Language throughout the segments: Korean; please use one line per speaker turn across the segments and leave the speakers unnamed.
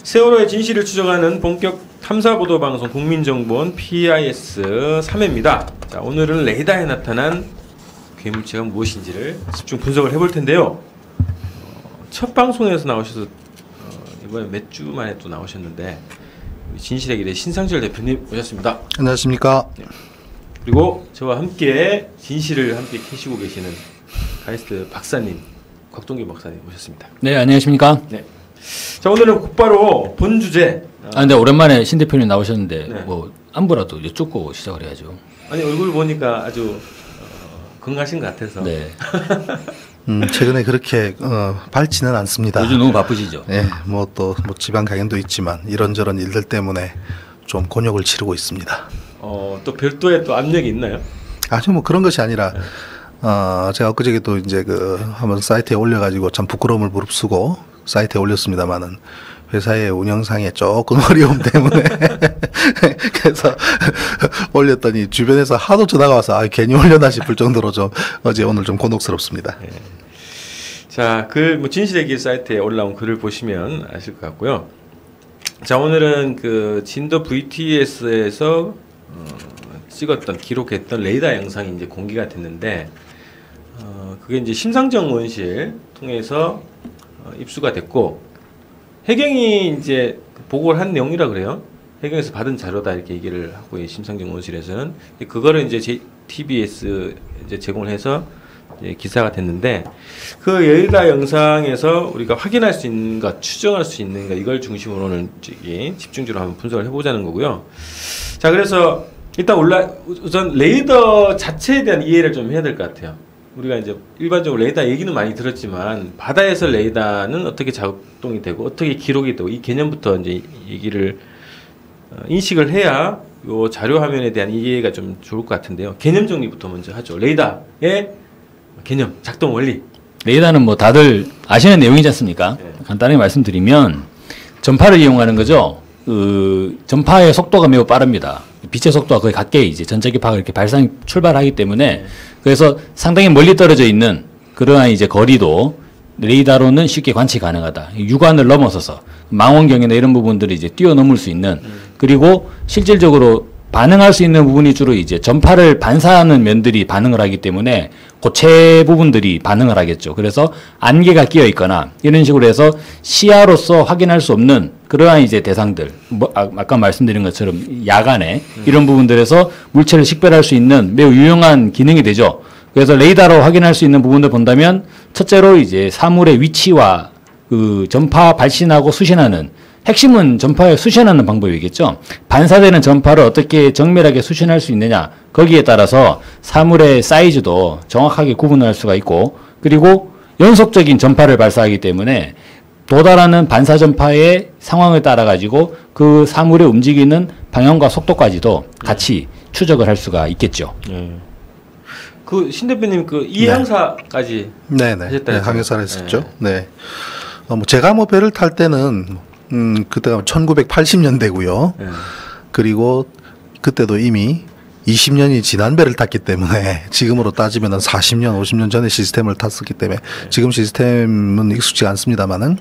세월호의 진실을 추적하는 본격 탐사보도 방송 국민정보원 PIS 3회입니다. 자, 오늘은 레이더에 나타난 괴물체가 무엇인지를 집중 분석을 해볼 텐데요. 첫 방송에서 나오셔서 이번에 몇 주 만에 또 나오셨는데 진실의 길의 신상철 대표님 오셨습니다.
안녕하십니까.
네. 그리고 저와 함께 진실을 함께 캐시고 계시는 가이스트 박사님, 곽동기 박사님 오셨습니다.
네, 안녕하십니까.
네. 자, 오늘은 곧바로 본 주제.
근데 오랜만에 신 대표님 나오셨는데
네.
뭐 안부라도 여쭙고 시작을 해야죠.
아니, 얼굴 보니까 아주 건강하신 것 같아서.
네.
최근에 그렇게 밝지는 않습니다.
요즘 너무 바쁘시죠?
네, 뭐 또 뭐 지방 강연도 있지만 이런저런 일들 때문에 좀 곤욕을 치르고 있습니다.
또 별도의 또 압력이 있나요?
아주 뭐 그런 것이 아니라 제가 엊그저께도 이제 한번 사이트에 올려가지고 참 부끄러움을 무릅쓰고 사이트에 올렸습니다만은 회사의 운영상에 조금 어려움 때문에 그래서 올렸더니 주변에서 하도 전화가 와서 괜히 올려나 싶을 정도로 좀 오늘 좀 곤혹스럽습니다.
네. 자, 뭐 진실의 길 사이트에 올라온 글을 보시면 아실 것 같고요. 자, 오늘은 그 진도 VTS에서 찍었던 기록했던 레이더 영상이 이제 공개가 됐는데 그게 이제 심상정 원실 통해서 입수가 됐고 해경이 이제 보고를 한 내용이라 그래요. 해경에서 받은 자료다 이렇게 얘기를 하고 심상정 원실에서는 그거를 이제 TBS 이제 제공을 해서 이제 기사가 됐는데 그 레이더 영상에서 우리가 확인할 수 있는 것, 추정할 수 있는 것 이걸 중심으로 오늘 집중적으로 한번 분석을 해보자는 거고요. 자, 그래서 일단 우선 레이더 자체에 대한 이해를 좀 해야 될 것 같아요. 우리가 이제 일반적으로 레이더 얘기는 많이 들었지만 바다에서 레이더는 어떻게 작동이 되고 어떻게 기록이 되고 이 개념부터 이제 얘기를 인식을 해야 요 자료 화면에 대한 이해가 좀 좋을 것 같은데요. 개념 정리부터 먼저 하죠. 레이더의 개념, 작동 원리.
레이더는 뭐 다들 아시는 내용이지 않습니까?
네.
간단하게 말씀드리면 전파를 이용하는 거죠. 전파의 속도가 매우 빠릅니다. 빛의 속도가 거의 같게 이제 전자기파가 이렇게 출발하기 때문에 그래서 상당히 멀리 떨어져 있는 그러한 이제 거리도 레이더로는 쉽게 관측 가능하다. 육안을 넘어서서 망원경이나 이런 부분들을 이제 뛰어넘을 수 있는 그리고 실질적으로 반응할 수 있는 부분이 주로 이제 전파를 반사하는 면들이 반응을 하기 때문에 고체 부분들이 반응을 하겠죠. 그래서 안개가 끼어 있거나 이런 식으로 해서 시야로서 확인할 수 없는 그러한 이제 대상들, 아까 말씀드린 것처럼 야간에 이런 부분들에서 물체를 식별할 수 있는 매우 유용한 기능이 되죠. 그래서 레이더로 확인할 수 있는 부분을 본다면 첫째로 이제 사물의 위치와 그 전파 발신하고 수신하는 핵심은 전파에 수신하는 방법이겠죠. 반사되는 전파를 어떻게 정밀하게 수신할 수 있느냐. 거기에 따라서 사물의 사이즈도 정확하게 구분할 수가 있고 그리고 연속적인 전파를 발사하기 때문에 도달하는 반사 전파의 상황을 따라 가지고 그 사물의 움직이는 방향과 속도까지도 같이 추적을 할 수가 있겠죠.
그 신 대표님 그 이 항사까지 하셨다.
네, 항해사를 했었죠. 네. 제가 배를 탈 때는 그때가 1980년대고요. 그리고 그때도 이미 20년이 지난 배를 탔기 때문에 지금으로 따지면 40년, 50년 전의 시스템을 탔었기 때문에 지금 시스템은 익숙치 않습니다만은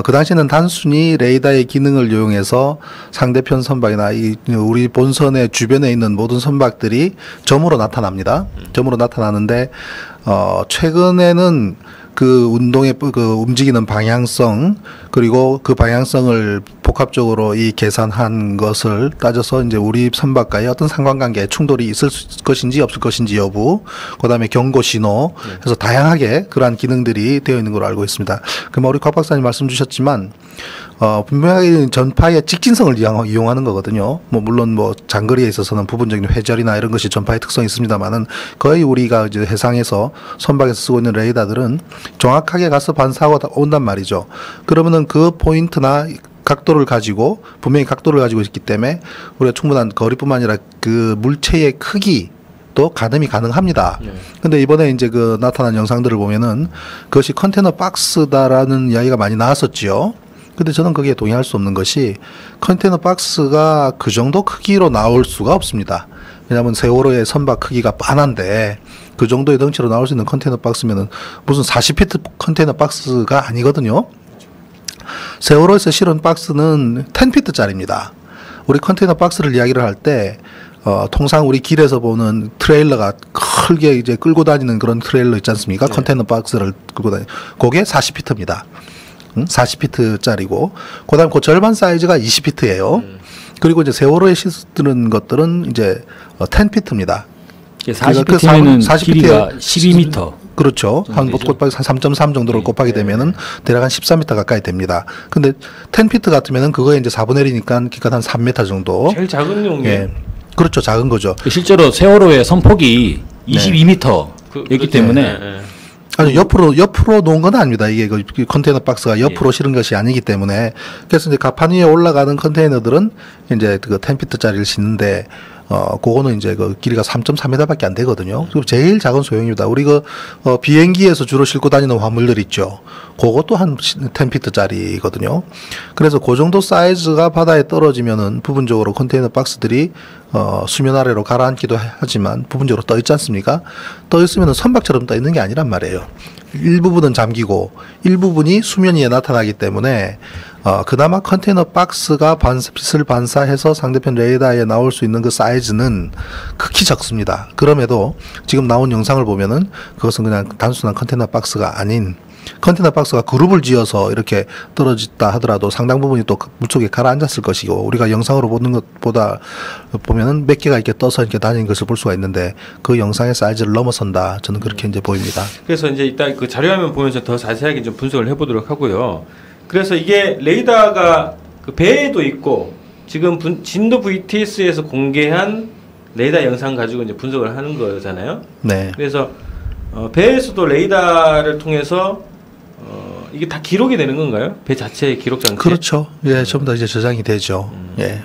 그 당시에는 단순히 레이더의 기능을 이용해서 상대편 선박이나 우리 본선의 주변에 있는 모든 선박들이 점으로 나타납니다. 점으로 나타나는데 최근에는 그 운동의 움직이는 방향성 그리고 그 방향성을 복합적으로 계산한 것을 따져서 이제 우리 선박과의 어떤 상관관계에 충돌이 있을 것인지 없을 것인지 여부, 그다음에 경고 신호 해서 다양하게 그러한 기능들이 되어 있는 걸로 알고 있습니다. 그럼 우리 곽 박사님 말씀 주셨지만 분명하게 전파의 직진성을 이용하는 거거든요. 물론 장거리에 있어서는 부분적인 회절이나 이런 것이 전파의 특성이 있습니다만은 거의 우리가 이제 해상에서 선박에서 쓰고 있는 레이더들은 정확하게 가서 반사하고 온단 말이죠. 그러면은 그 포인트나 각도를 가지고 분명히 각도를 가지고 있기 때문에 우리가 충분한 거리뿐만 아니라 그 물체의 크기 또 가늠이 가능합니다. 근데 이번에 이제 나타난 영상들을 보면은 그것이 컨테이너 박스다라는 이야기가 많이 나왔었지요. 근데 저는 거기에 동의할 수 없는 것이 컨테이너 박스가 그 정도 크기로 나올 수가 없습니다. 왜냐하면 세월호의 선박 크기가 빤한데 그 정도의 덩치로 나올 수 있는 컨테이너 박스면은 무슨 40피트 컨테이너 박스가 아니거든요. 세월호에서 실은 박스는 10피트짜리입니다. 우리 컨테이너 박스를 이야기를 할 때 통상 우리 길에서 보는 트레일러가 크게 이제 끌고 다니는 그런 트레일러 있지 않습니까?
네.
컨테이너 박스를 끌고 다니. 그게 40피트입니다. 40피트짜리고, 그다음 그 절반 사이즈가 20피트예요. 그리고 이제 세월호에 실는 것들은 이제 10피트입니다.
40피트면은 길이가 12m.
그렇죠. 한 3.3 정도를 곱하게 되면은 대략 한 14m 가까이 됩니다. 근데 10피트 같으면은 그거에 이제 4분의 1이니까 기껏 한 3m 정도.
제일 작은 용이에요.
예. 그렇죠. 작은 거죠.
실제로 세월호의 선폭이 22m였기
그렇죠.
때문에
네, 네.
아니 옆으로 놓은 건 아닙니다. 이게 그 컨테이너 박스가 옆으로 실은 것이 아니기 때문에. 그래서 이제 가판 위에 올라가는 컨테이너들은 이제 그 10피트짜리를 싣는데 그거는 이제 그 길이가 3.3m밖에 안 되거든요. 그리고 제일 작은 소형입니다. 우리 비행기에서 주로 싣고 다니는 화물들 있죠. 그것도 한 10피트짜리거든요. 그래서 그 정도 사이즈가 바다에 떨어지면은 부분적으로 컨테이너 박스들이 수면 아래로 가라앉기도 하지만 부분적으로 떠 있지 않습니까? 떠 있으면은 선박처럼 떠 있는 게 아니란 말이에요. 일부분은 잠기고 일부분이 수면 위에 나타나기 때문에 그나마 컨테이너 박스가 빛을 반사해서 상대편 레이더에 나올 수 있는 그 사이즈는 극히 적습니다. 그럼에도 지금 나온 영상을 보면은 그것은 그냥 단순한 컨테이너 박스가 아닌, 컨테이너 박스가 그룹을 지어서 이렇게 떨어졌다 하더라도 상당 부분이 또 물속에 가라앉았을 것이고, 우리가 영상으로 보는 것보다 보면은 몇 개가 이렇게 떠서 이렇게 다니는 것을 볼 수가 있는데 그 영상의 사이즈를 넘어선다. 저는 그렇게 이제 보입니다.
그래서 이제 이따 그 자료화면 보면서 더 자세하게 좀 분석을 해보도록 하고요. 그래서 이게 레이더가 그 배에도 있고 지금 진도 VTS에서 공개한 레이더 영상 가지고 이제 분석을 하는 거잖아요.
네.
그래서 배에서도 레이더를 통해서 이게 다 기록이 되는 건가요? 배 자체의 기록 장치?
그렇죠. 예, 전부 다 이제 저장이 되죠. 예.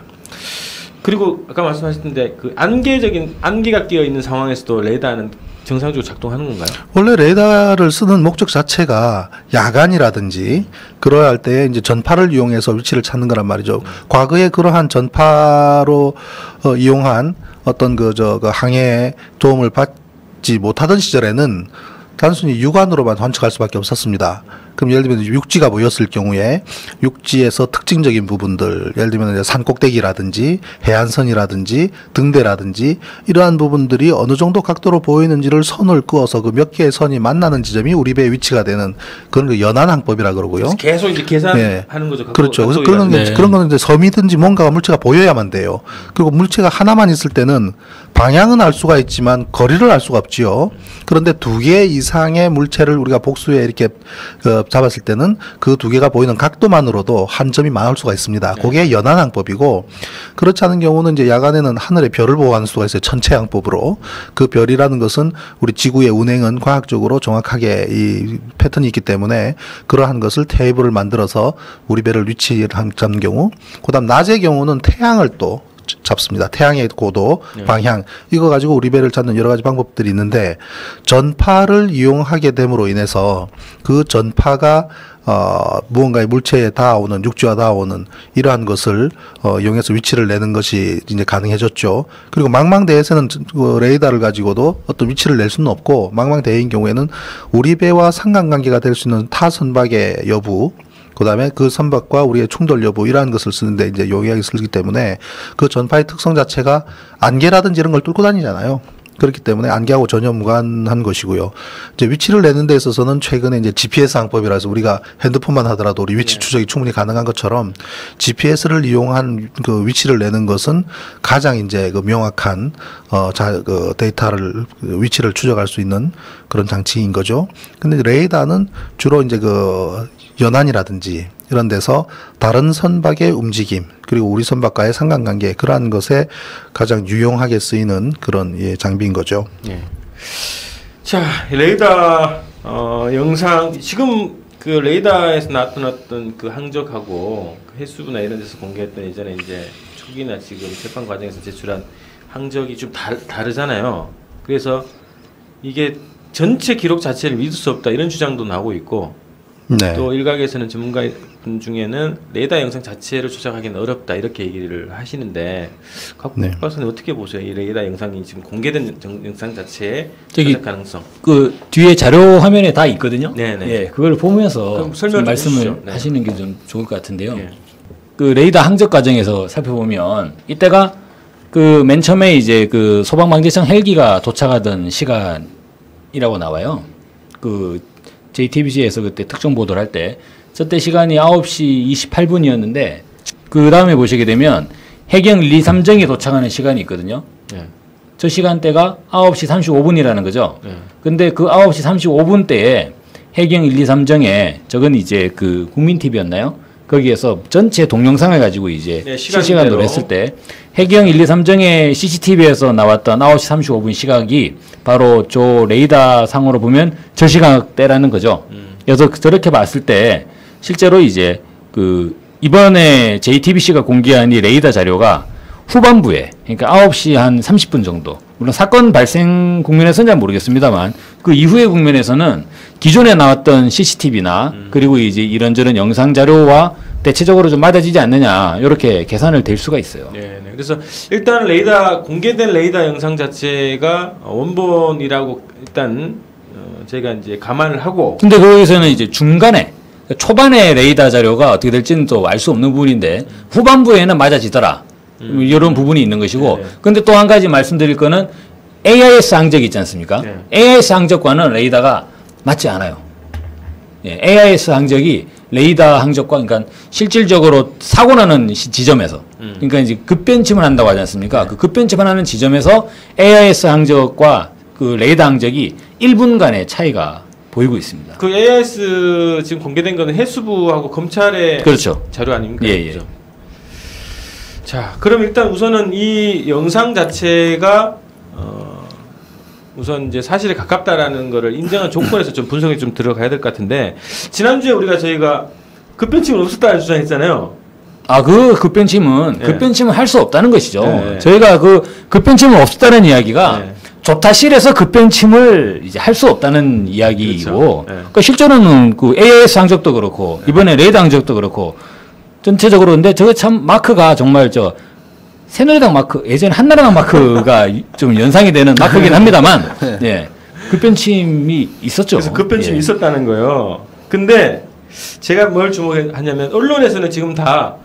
그리고 아까 말씀하셨는데 그 안개가 끼어 있는 상황에서도 레이더는 정상적으로 작동하는 건가요?
원래 레이더를 쓰는 목적 자체가 야간이라든지 그러할 때 이제 전파를 이용해서 위치를 찾는 거란 말이죠. 과거에 그러한 전파로 이용한 어떤 그 항해에 도움을 받지 못하던 시절에는 단순히 육안으로만 관측할 수밖에 없었습니다. 그럼 예를 들면 육지가 보였을 경우에 육지에서 특징적인 부분들, 예를 들면 이제 산 꼭대기라든지 해안선이라든지 등대라든지 이러한 부분들이 어느 정도 각도로 보이는지를 선을 그어서 그 몇 개의 선이 만나는 지점이 우리 배의 위치가 되는 그런 그 연안항법이라 그러고요.
계속 이제 계산하는 거죠.
그렇죠. 그래서
네.
그런 거는 이제 섬이든지 뭔가가 물체가 보여야만 돼요. 그리고 물체가 하나만 있을 때는 방향은 알 수가 있지만 거리를 알 수가 없지요. 그런데 두 개 이상의 물체를 우리가 복수에 이렇게 잡았을 때는 그 두 개가 보이는 각도만으로도 한 점이 많을 수가 있습니다. 그게 연안항법이고, 그렇지 않은 경우는 이제 야간에는 하늘의 별을 보호하는 수가 있어요. 천체항법으로. 그 별이라는 것은 우리 지구의 운행은 과학적으로 정확하게 이 패턴이 있기 때문에 그러한 것을 테이블을 만들어서 우리 배를 위치를 잡는 경우, 그다음 낮의 경우는 태양을 또 잡습니다. 태양의 고도, 방향, 이거 가지고 우리 배를 찾는 여러 가지 방법들이 있는데, 전파를 이용하게 됨으로 인해서 그 전파가 무언가의 물체에 닿아오는, 육지와 닿아오는 이러한 것을 이용해서 위치를 내는 것이 이제 가능해졌죠. 그리고 망망대해에서는 그 레이더를 가지고도 어떤 위치를 낼 수는 없고, 망망대해인 경우에는 우리 배와 상관관계가 될 수 있는 타 선박의 여부, 그다음에 그 선박과 우리의 충돌 여부, 이러한 것을 쓰는데 이제 용이하게 쓰기 때문에 그 전파의 특성 자체가 안개라든지 이런 걸 뚫고 다니잖아요. 그렇기 때문에 안개하고 전혀 무관한 것이고요. 이제 위치를 내는 데 있어서는 최근에 이제 GPS 항법이라서 우리가 핸드폰만 하더라도 우리 위치 추적이 충분히 가능한 것처럼 GPS를 이용한 그 위치를 내는 것은 가장 이제 그 명확한 그 데이터를, 위치를 추적할 수 있는 그런 장치인 거죠. 근데 레이더는 주로 이제 그 연안이라든지 이런 데서 다른 선박의 움직임, 그리고 우리 선박과의 상관관계, 그러한 것에 가장 유용하게 쓰이는 그런 장비인 거죠.
예. 자, 레이더 영상, 지금 그 레이더에서 나타났던 그 항적하고 해수부나 이런 데서 공개했던 예전에 이제 초기나 지금 재판 과정에서 제출한 항적이 좀 다르잖아요. 그래서 이게 전체 기록 자체를 믿을 수 없다, 이런 주장도 나오고 있고,
네.
또 일각에서는 전문가의 분 중에는 레이더 영상 자체를 조작하기는 어렵다 이렇게 얘기를 하시는데 각
네.
박사님 어떻게 보세요? 이 레이더 영상이 지금 공개된 영상 자체의
저기
조작 가능성.
그 뒤에 자료 화면에 다 있거든요.
네네.
예, 그걸 보면서
그럼 설명
좀
좀
말씀을
해주시죠. 네.
하시는 게 좀 좋을 것 같은데요.
예.
그 레이더 항적 과정에서 살펴보면 이때가 그 맨 처음에 이제 그 소방방재청 헬기가 도착하던 시간이라고 나와요. 그 JTBC에서 그때 특정 보도를 할 때 저때 시간이 9시 28분이었는데 그 다음에 보시게 되면 해경 1, 2, 3정에 도착하는 시간이 있거든요.
예.
저 시간대가 9시 35분이라는 거죠.
예.
근데 그 9시 35분 때에 해경 1, 2, 3정에 저건 이제 그 국민TV였나요? 거기에서 전체 동영상을 가지고 이제
네,
실시간으로 했을 때 해경 1, 2, 3정의 CCTV에서 나왔던 9시 35분 시각이 바로 저 레이더 상으로 보면 저 시각대라는 거죠. 그래서 저렇게 봤을 때 실제로 이제 그 이번에 JTBC가 공개한 이 레이더 자료가 후반부에 그러니까 9시 한 30분 정도 물론 사건 발생 국면에서는 잘 모르겠습니다만 그 이후의 국면에서는 기존에 나왔던 CCTV나 그리고 이제 이런저런 영상 자료와 대체적으로 좀 맞아지지 않느냐 이렇게 계산을 될 수가 있어요.
네, 네. 그래서 일단 레이더 공개된 레이더 영상 자체가 원본이라고 일단 저희가 이제 감안을 하고.
근데 거기서는 이제 중간에 초반에 레이더 자료가 어떻게 될지는 또 알 수 없는 부분인데 후반부에는 맞아지더라. 이런 부분이 있는 것이고.
네, 네.
근데 또 한 가지 말씀드릴 거는 AIS 항적이 있지 않습니까?
네.
AIS 항적과는 레이더가 맞지 않아요. 예, AIS 항적이 레이더 항적과 그러니까 실질적으로 사고 나는 지점에서 그러니까 이제 급변침을 한다고 하지 않습니까? 그 급변침을 하는 지점에서 AIS 항적과 그 레이더 항적이 1분간의 차이가 보이고 있습니다.
그 AIS 지금 공개된 거는 해수부하고 검찰의
그렇죠.
자료 아닙니까?
예, 예.
그죠? 자, 그럼 일단 우선은 이 영상 자체가 우선 이제 사실에 가깝다라는 거를 인정한 조건에서 좀 분석이 좀 들어가야 될 것 같은데 지난주에 저희가 급변침은 없었다는 주장했잖아요.
아, 그 급변침은
네.
급변침을 할 수 없다는 것이죠.
네.
저희가 그 급변침은 없었다는 이야기가
네.
조타실에서 급변침을 이제 할 수 없다는 이야기이고,
그렇죠. 네.
그러니까 실제로는 그 AIS 항적도 그렇고 이번에 레이더 항적도 그렇고 전체적으로 근데 저거 참 마크가 정말 저 새누리당 마크 예전에 한나라당 마크가 좀 연상이 되는 마크긴 합니다만, 예, 급변침이 있었죠.
그래서 급변침이
예.
있었다는 거예요. 근데 제가 뭘 주목하냐면 언론에서는 지금 다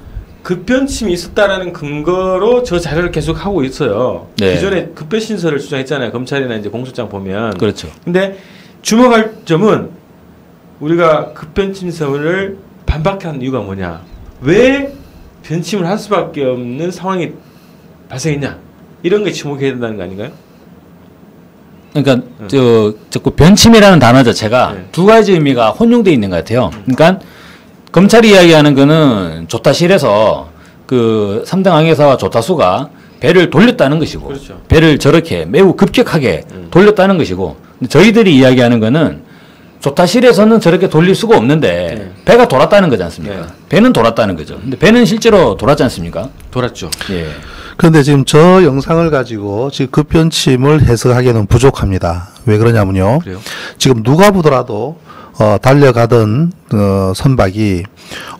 급변침이 있었다라는 근거로 저 자료를 계속 하고 있어요.
네.
기존에 급변 신설을 주장했잖아요. 검찰이나 이제 공소장 보면.
그렇죠.
근데 주목할 점은 우리가 급변침설을 반박한 이유가 뭐냐? 왜 변침을 할 수밖에 없는 상황이 발생했냐? 이런 게 주목해야 된다는 거 아닌가요?
그러니까 그 변침이라는 단어 자체가
네.
두 가지 의미가 혼용되어 있는 것 같아요. 그러니까 검찰이 이야기하는 거는 조타실에서 그 3등 항해사와 조타수가 배를 돌렸다는 것이고,
그렇죠.
배를 저렇게 매우 급격하게 돌렸다는 것이고, 근데 저희들이 이야기하는 거는 조타실에서는 저렇게 돌릴 수가 없는데
네.
배가 돌았다는 거지 않습니까?
네.
배는 돌았다는 거죠. 근데 배는 실제로 돌았지 않습니까?
돌았죠.
예.
그런데 지금 저 영상을 가지고 지금 급변침을 해석하기에는 부족합니다. 왜 그러냐면요.
그래요?
지금 누가 보더라도 달려가던 선박이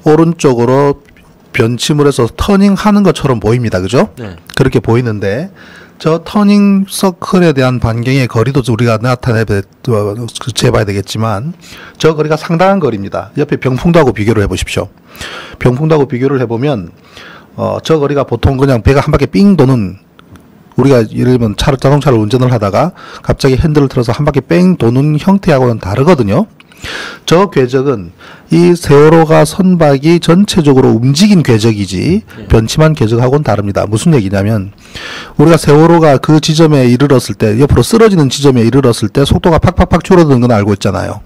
오른쪽으로 변침을 해서 터닝하는 것처럼 보입니다. 그죠?
네.
그렇게 보이는데 저 터닝 서클에 대한 반경의 거리도 우리가 재봐야 되겠지만 저 거리가 상당한 거리입니다. 옆에 병풍도하고 비교를 해보십시오. 병풍도하고 비교를 해보면 저 거리가 보통 그냥 배가 한 바퀴 삥 도는 우리가 예를 들면 자동차를 운전을 하다가 갑자기 핸들을 틀어서 한 바퀴 뺑 도는 형태하고는 다르거든요. 저 궤적은 이 세월호가 선박이 전체적으로 움직인 궤적이지 변침한 궤적하고는 다릅니다. 무슨 얘기냐면 우리가 세월호가 그 지점에 이르렀을 때 옆으로 쓰러지는 지점에 이르렀을 때 속도가 팍팍팍 줄어드는 건 알고 있잖아요.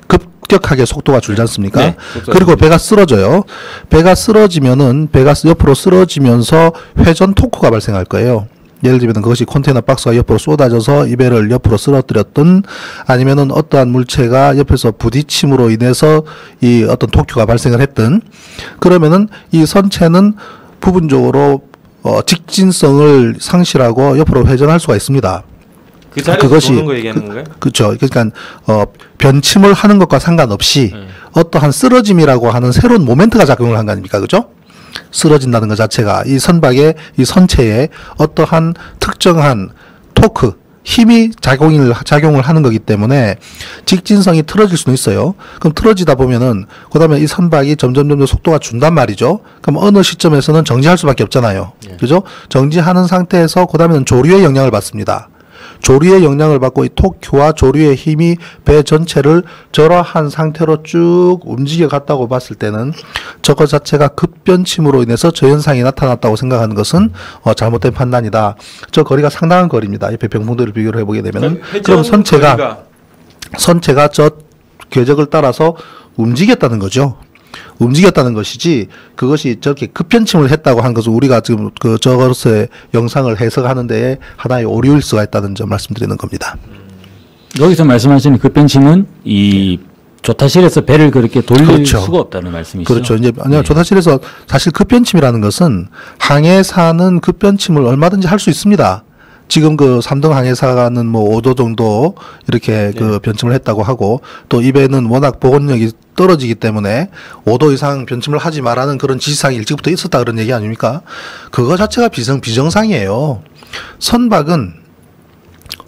급격하게 속도가 줄지 않습니까?
네,
그리고 배가 쓰러져요. 배가 쓰러지면은 배가 옆으로 쓰러지면서 회전 토크가 발생할 거예요. 예를 들면 그것이 컨테이너 박스가 옆으로 쏟아져서 이 배를 옆으로 쓰러뜨렸든 아니면은 어떠한 물체가 옆에서 부딪힘으로 인해서 이 어떤 토크가 발생을 했든 그러면은 이 선체는 부분적으로 직진성을 상실하고 옆으로 회전할 수가 있습니다.
그 자리에서
그것이
도는 거 얘기하는 건가요?
그렇죠. 그러니까 변침을 하는 것과 상관없이 어떠한 쓰러짐이라고 하는 새로운 모멘트가 작용을 한 거 아닙니까? 그죠? 쓰러진다는 것 자체가 이 선박의 이 선체에 어떠한 특정한 토크, 힘이 작용을 하는 거기 때문에 직진성이 틀어질 수는 있어요. 그럼 틀어지다 보면은 그다음에 이 선박이 점점 속도가 준단 말이죠. 그럼 어느 시점에서는 정지할 수밖에 없잖아요. 그죠? 정지하는 상태에서 그다음에는 조류의 영향을 받습니다. 조류의 영향을 받고 이 토크와 조류의 힘이 배 전체를 저러한 상태로 쭉 움직여 갔다고 봤을 때는 저것 자체가 급변침으로 인해서 저 현상이 나타났다고 생각하는 것은 잘못된 판단이다. 저 거리가 상당한 거리입니다. 옆에 병풍도를 비교를 해보게 되면은 그럼 선체가 저 궤적을 따라서 움직였다는 거죠. 움직였다는 것이지 그것이 저렇게 급변침을 했다고 한 것은 우리가 지금 저것의 영상을 해석하는 데에 하나의 오류일 수가 있다는 점 말씀드리는 겁니다.
여기서 말씀하시는 급변침은 이 조타실에서 배를 그렇게 돌릴
그렇죠.
수가 없다는 말씀이시죠?
그렇죠. 이제 조타실에서 사실 급변침이라는 것은 항해사는 급변침을 얼마든지 할 수 있습니다. 지금 그 3등 항해사는 뭐 5도 정도 이렇게 그 변침을 했다고 하고 또 이 배는 워낙 복원력이 떨어지기 때문에 5도 이상 변침을 하지 말라는 그런 지시사항이 일찍부터 있었다 그런 얘기 아닙니까? 그거 자체가 비정상이에요. 선박은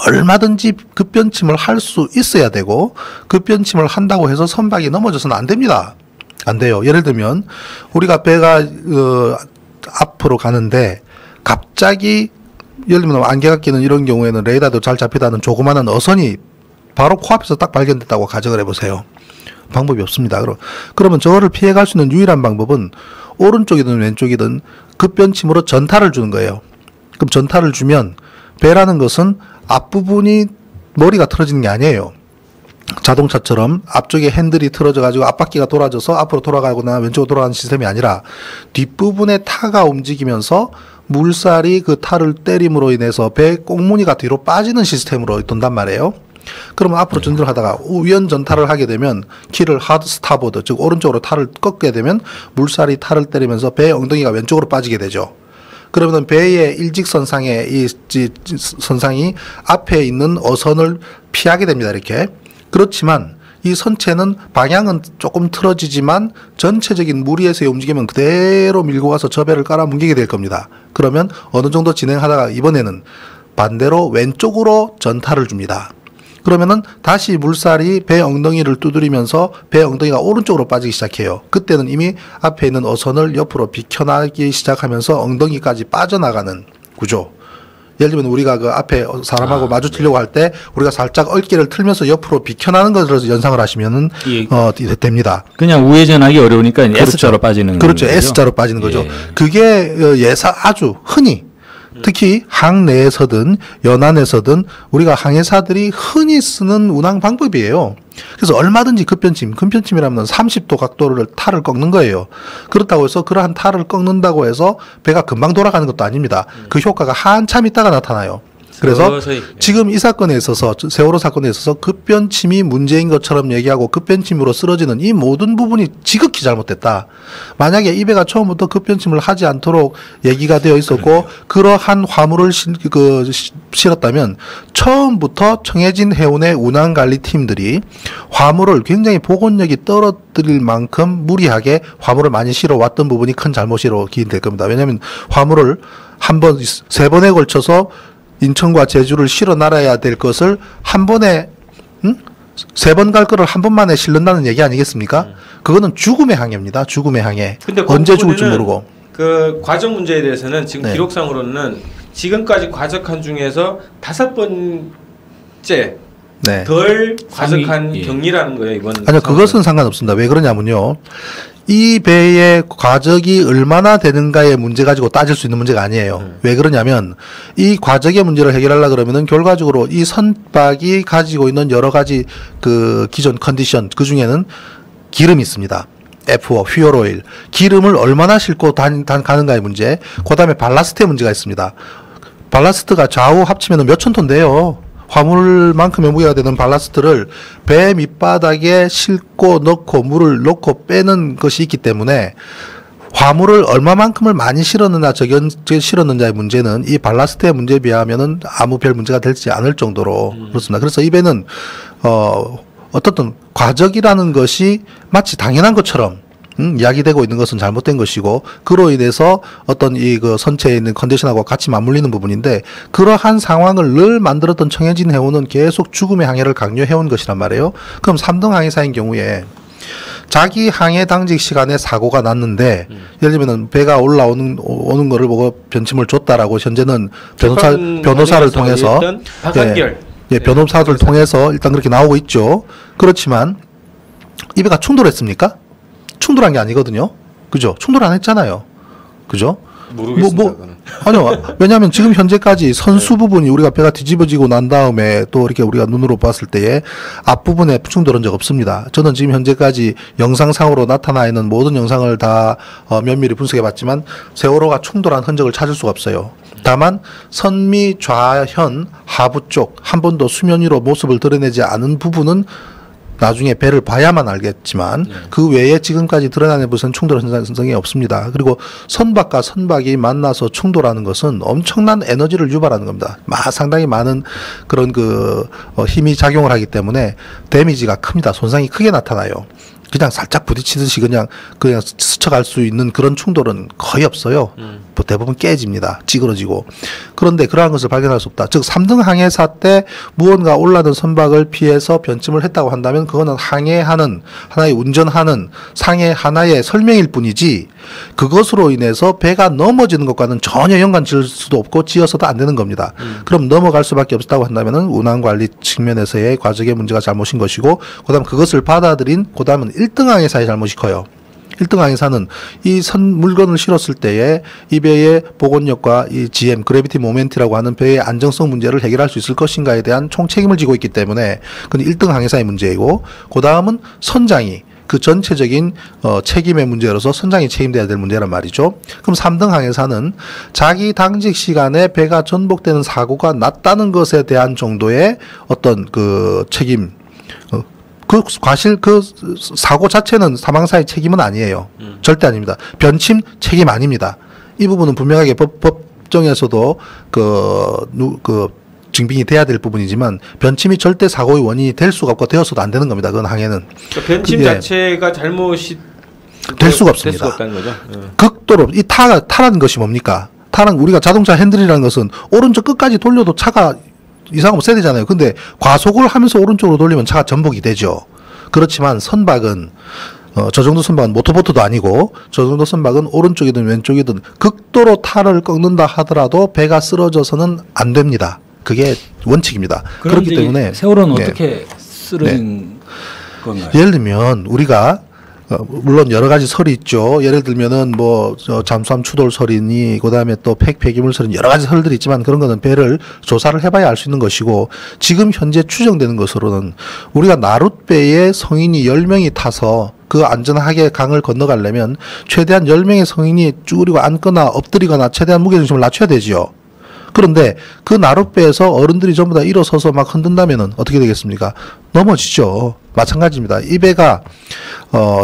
얼마든지 급변침을 할 수 있어야 되고 급변침을 한다고 해서 선박이 넘어져서는 안 됩니다. 안 돼요. 예를 들면 우리가 배가 앞으로 가는데 갑자기 예를 들면 안개가 끼는 이런 경우에는 레이더도 잘 잡히다는 조그마한 어선이 바로 코앞에서 딱 발견됐다고 가정을 해보세요. 방법이 없습니다. 그러면 저거를 피해갈 수 있는 유일한 방법은 오른쪽이든 왼쪽이든 급변침으로 전타를 주는 거예요. 그럼 전타를 주면 배라는 것은 앞부분이 머리가 틀어지는 게 아니에요. 자동차처럼 앞쪽에 핸들이 틀어져 가지고 앞바퀴가 돌아져서 앞으로 돌아가거나 왼쪽으로 돌아가는 시스템이 아니라 뒷부분에 타가 움직이면서 물살이 그 타를 때림으로 인해서 배 꽁무니가 뒤로 빠지는 시스템으로 돈단 말이에요. 그러면 앞으로 전진을 하다가 우연 전타를 하게 되면 키를 하드 스타보드 즉 오른쪽으로 타를 꺾게 되면 물살이 타를 때리면서 배의 엉덩이가 왼쪽으로 빠지게 되죠. 그러면 배의 일직선상의 이 선상이 앞에 있는 어선을 피하게 됩니다. 이렇게. 그렇지만 이 선체는 방향은 조금 틀어지지만 전체적인 무리에서의 움직임은 그대로 밀고 가서 저 배를 깔아뭉개게 될 겁니다. 그러면 어느 정도 진행하다가 이번에는 반대로 왼쪽으로 전타를 줍니다. 그러면은 다시 물살이 배 엉덩이를 두드리면서 배 엉덩이가 오른쪽으로 빠지기 시작해요. 그때는 이미 앞에 있는 어선을 옆으로 비켜나기 시작하면서 엉덩이까지 빠져나가는 구조. 예를 들면 우리가 그 앞에 사람하고 마주치려고 할 때 우리가 살짝 어깨를 틀면서 옆으로 비켜나는 것을 연상을 하시면은 됩니다.
그냥 우회전하기 어려우니까
그렇죠.
S자로 빠지는
그렇죠.
거죠?
S자로 빠지는 거죠. 그게 아주 흔히 특히 항 내에서든 연안에서든 우리가 항해사들이 흔히 쓰는 운항 방법이에요. 그래서 얼마든지 급변침이라면 30도 각도를 타를 꺾는 거예요. 그렇다고 해서 그러한 타를 꺾는다고 해서 배가 금방 돌아가는 것도 아닙니다. 그 효과가 한참 있다가 나타나요. 그래서 지금 이 사건에 있어서 세월호 사건에 있어서 급변침이 문제인 것처럼 얘기하고 급변침으로 쓰러지는 이 모든 부분이 지극히 잘못됐다. 만약에 이 배가 처음부터 급변침을 하지 않도록 얘기가 되어 있었고 그러한 화물을 실었다면 처음부터 청해진 해운의 운항관리팀들이 화물을 굉장히 복원력이 떨어뜨릴 만큼 무리하게 화물을 많이 실어왔던 부분이 큰 잘못으로 기인될 겁니다. 왜냐하면 화물을 세 번에 걸쳐서 인천과 제주를 실어 날아야 될 것을 한 번에 세 번 갈 거를 한 번만에 실는다는 얘기 아니겠습니까? 그거는 죽음의 항해입니다. 죽음의 항해.
근데
언제 죽을지 모르고.
그 과적 문제에 대해서는 지금 기록상으로는 지금까지 과적한 중에서 5번째 덜 과적한 경리라는 거예요, 이번.
아니요, 그것은 상관없습니다. 왜 그러냐면요. 이 배의 과적이 얼마나 되는가의 문제 가지고 따질 수 있는 문제가 아니에요. 왜 그러냐면 이 과적의 문제를 해결하려고 그러면은 결과적으로 이 선박이 가지고 있는 여러 가지 그 기존 컨디션 그 중에는 기름이 있습니다. F4, 퓨얼 오일. 기름을 얼마나 싣고 가는가의 문제. 그다음에 발라스트의 문제가 있습니다. 발라스트가 좌우 합치면 몇천 톤 돼요. 화물만큼의 무게가 되는 발라스트를 배 밑바닥에 싣고 넣고 물을 넣고 빼는 것이 있기 때문에 화물을 얼마만큼을 많이 실었느냐의 문제는 이 발라스트의 문제에 비하면은 아무 별 문제가 되지 않을 정도로 그렇습니다. 그래서 이 배는 어떻든 과적이라는 것이 마치 당연한 것처럼 이야기되고 있는 것은 잘못된 것이고, 그로 인해서 어떤 이 그 선체에 있는 컨디션하고 같이 맞물리는 부분인데, 그러한 상황을 늘 만들었던 청해진 해운은 계속 죽음의 항해를 강요해온 것이란 말이에요. 그럼 3등 항해사인 경우에 자기 항해 당직 시간에 사고가 났는데, 예를 들면 배가 오는 거를 보고 변침을 줬다라고 현재는 변호사를 통해서
박한결
변호사를 통해서 일단 그렇게 나오고 있죠. 그렇지만 이 배가 충돌했습니까? 충돌한 게 아니거든요. 그죠? 충돌 안 했잖아요. 그죠?
모르겠습니다.
아니요. 왜냐하면 지금 현재까지 선수 부분이 우리가 배가 뒤집어지고 난 다음에 또 이렇게 우리가 눈으로 봤을 때에 앞부분에 충돌한 적 없습니다. 저는 지금 현재까지 영상상으로 나타나 있는 모든 영상을 다 면밀히 분석해 봤지만 세월호가 충돌한 흔적을 찾을 수가 없어요. 다만 선미 좌현 하부 쪽 한 번도 수면 위로 모습을 드러내지 않은 부분은 나중에 배를 봐야만 알겠지만 그 외에 지금까지 드러나는 무슨 충돌 현상이 없습니다. 그리고 선박과 선박이 만나서 충돌하는 것은 엄청난 에너지를 유발하는 겁니다. 상당히 많은 그런 힘이 작용을 하기 때문에 데미지가 큽니다. 손상이 크게 나타나요. 그냥 살짝 부딪히듯이 그냥 스쳐갈 수 있는 그런 충돌은 거의 없어요. 대부분 깨집니다. 찌그러지고. 그런데 그러한 것을 발견할 수 없다. 즉 3등 항해사 때 무언가 올라든 선박을 피해서 변침을 했다고 한다면 그거는 항해하는 하나의 운전하는 상해 하나의 설명일 뿐이지, 그것으로 인해서 배가 넘어지는 것과는 전혀 연관 지을 수도 없고 지어서도 안 되는 겁니다. 그럼 넘어갈 수밖에 없었다고 한다면은 운항관리 측면에서의 과적의 문제가 잘못인 것이고, 그다음 그것을 받아들인 그다음은 1등 항해사의 잘못이 커요. 1등 항해사는 이 물건을 실었을 때에 이 배의 복원력과 이 GM, 그래비티 모멘트라고 하는 배의 안정성 문제를 해결할 수 있을 것인가에 대한 총 책임을 지고 있기 때문에 그건 1등 항해사의 문제이고, 그 다음은 선장이 그 전체적인 책임의 문제로서 선장이 책임져야 될 문제란 말이죠. 그럼 3등 항해사는 자기 당직 시간에 배가 전복되는 사고가 났다는 것에 대한 정도의 어떤 그 책임, 그 사고 자체는 사망사의 책임은 아니에요. 절대 아닙니다. 변침 책임 아닙니다. 이 부분은 분명하게 법정에서도 증빙이 돼야 될 부분이지만, 변침이 절대 사고의 원인이 될 수가 없고 되어서도 안 되는 겁니다. 그건 항해는.
그러니까 변침 자체가 잘못이
될 수가 없습니다.
될 수가 없다는 거죠.
극도로 이 타라는 것이 뭡니까? 타는 우리가 자동차 핸들이라는 것은 오른쪽 끝까지 돌려도 차가 이상하면 세야 되잖아요. 근데 과속을 하면서 오른쪽으로 돌리면 차가 전복이 되죠. 그렇지만 선박은 저 정도 선박은 모터보트도 아니고, 저 정도 선박은 오른쪽이든 왼쪽이든 극도로 탈을 꺾는다 하더라도 배가 쓰러져서는 안 됩니다. 그게 원칙입니다. 그렇기 때문에
세월호는 어떻게 쓰러진 건가요?
예를 들면 우리가 물론 여러 가지 설이 있죠. 예를 들면은 잠수함 추돌 설이니, 그다음에 또 폐기물 설이니, 여러 가지 설들이 있지만 그런 거는 배를 조사를 해봐야 알 수 있는 것이고, 지금 현재 추정되는 것으로는 우리가 나룻배에 성인이 10명이 타서 그 안전하게 강을 건너가려면 최대한 10명의 성인이 쭈그리고 앉거나 엎드리거나 최대한 무게중심을 낮춰야 되지요. 그런데 그 나룻배에서 어른들이 전부 다 일어서서 막 흔든다면은 어떻게 되겠습니까? 넘어지죠. 마찬가지입니다. 이 배가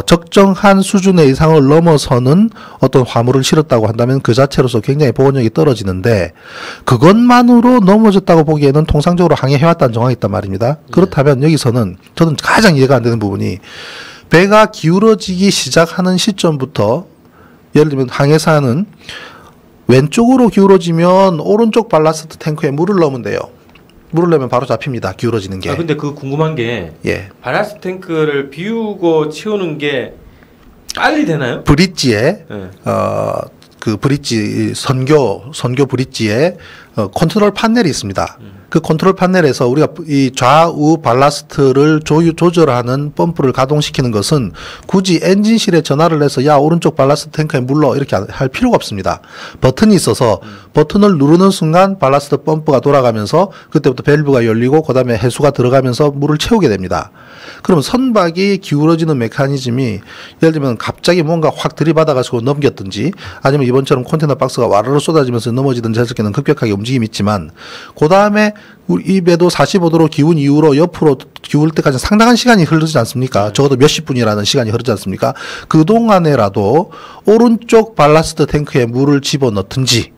적정한 수준의 이상을 넘어서는 어떤 화물을 실었다고 한다면 그 자체로서 굉장히 보건력이 떨어지는데, 그것만으로 넘어졌다고 보기에는 통상적으로 항해해왔다는 정황이 있단 말입니다. 그렇다면 여기서는 저는 가장 이해가 안 되는 부분이, 배가 기울어지기 시작하는 시점부터 예를 들면 항해사는 왼쪽으로 기울어지면 오른쪽 발라스트 탱크에 물을 넣으면 돼요. 물을 넣으면 바로 잡힙니다. 기울어지는 게.
근데 궁금한 게, 발라스트 탱크를 비우고 채우는 게 빨리 되나요?
브릿지에 그 브릿지 선교 브릿지에 컨트롤 판넬이 있습니다. 그 컨트롤 판넬에서 우리가 이 좌우 발라스트를 조절하는 펌프를 가동시키는 것은 굳이 엔진실에 전화를 해서 야 오른쪽 발라스트 탱크에 물러 이렇게 할 필요가 없습니다. 버튼이 있어서 버튼을 누르는 순간 발라스트 펌프가 돌아가면서 그때부터 밸브가 열리고 그다음에 해수가 들어가면서 물을 채우게 됩니다. 그럼 선박이 기울어지는 메커니즘이 예를 들면 갑자기 뭔가 확 들이받아가지고 넘겼든지, 아니면 이번처럼 컨테이너 박스가 와르르 쏟아지면서 넘어지든지 했을 때는 급격하게 움직임이 있지만, 그 다음에 이 배도 45도로 기운 이후로 옆으로 기울 때까지 상당한 시간이 흐르지 않습니까? 적어도 몇십 분이라는 시간이 흐르지 않습니까? 그동안에라도 오른쪽 발라스트 탱크에 물을 집어넣든지,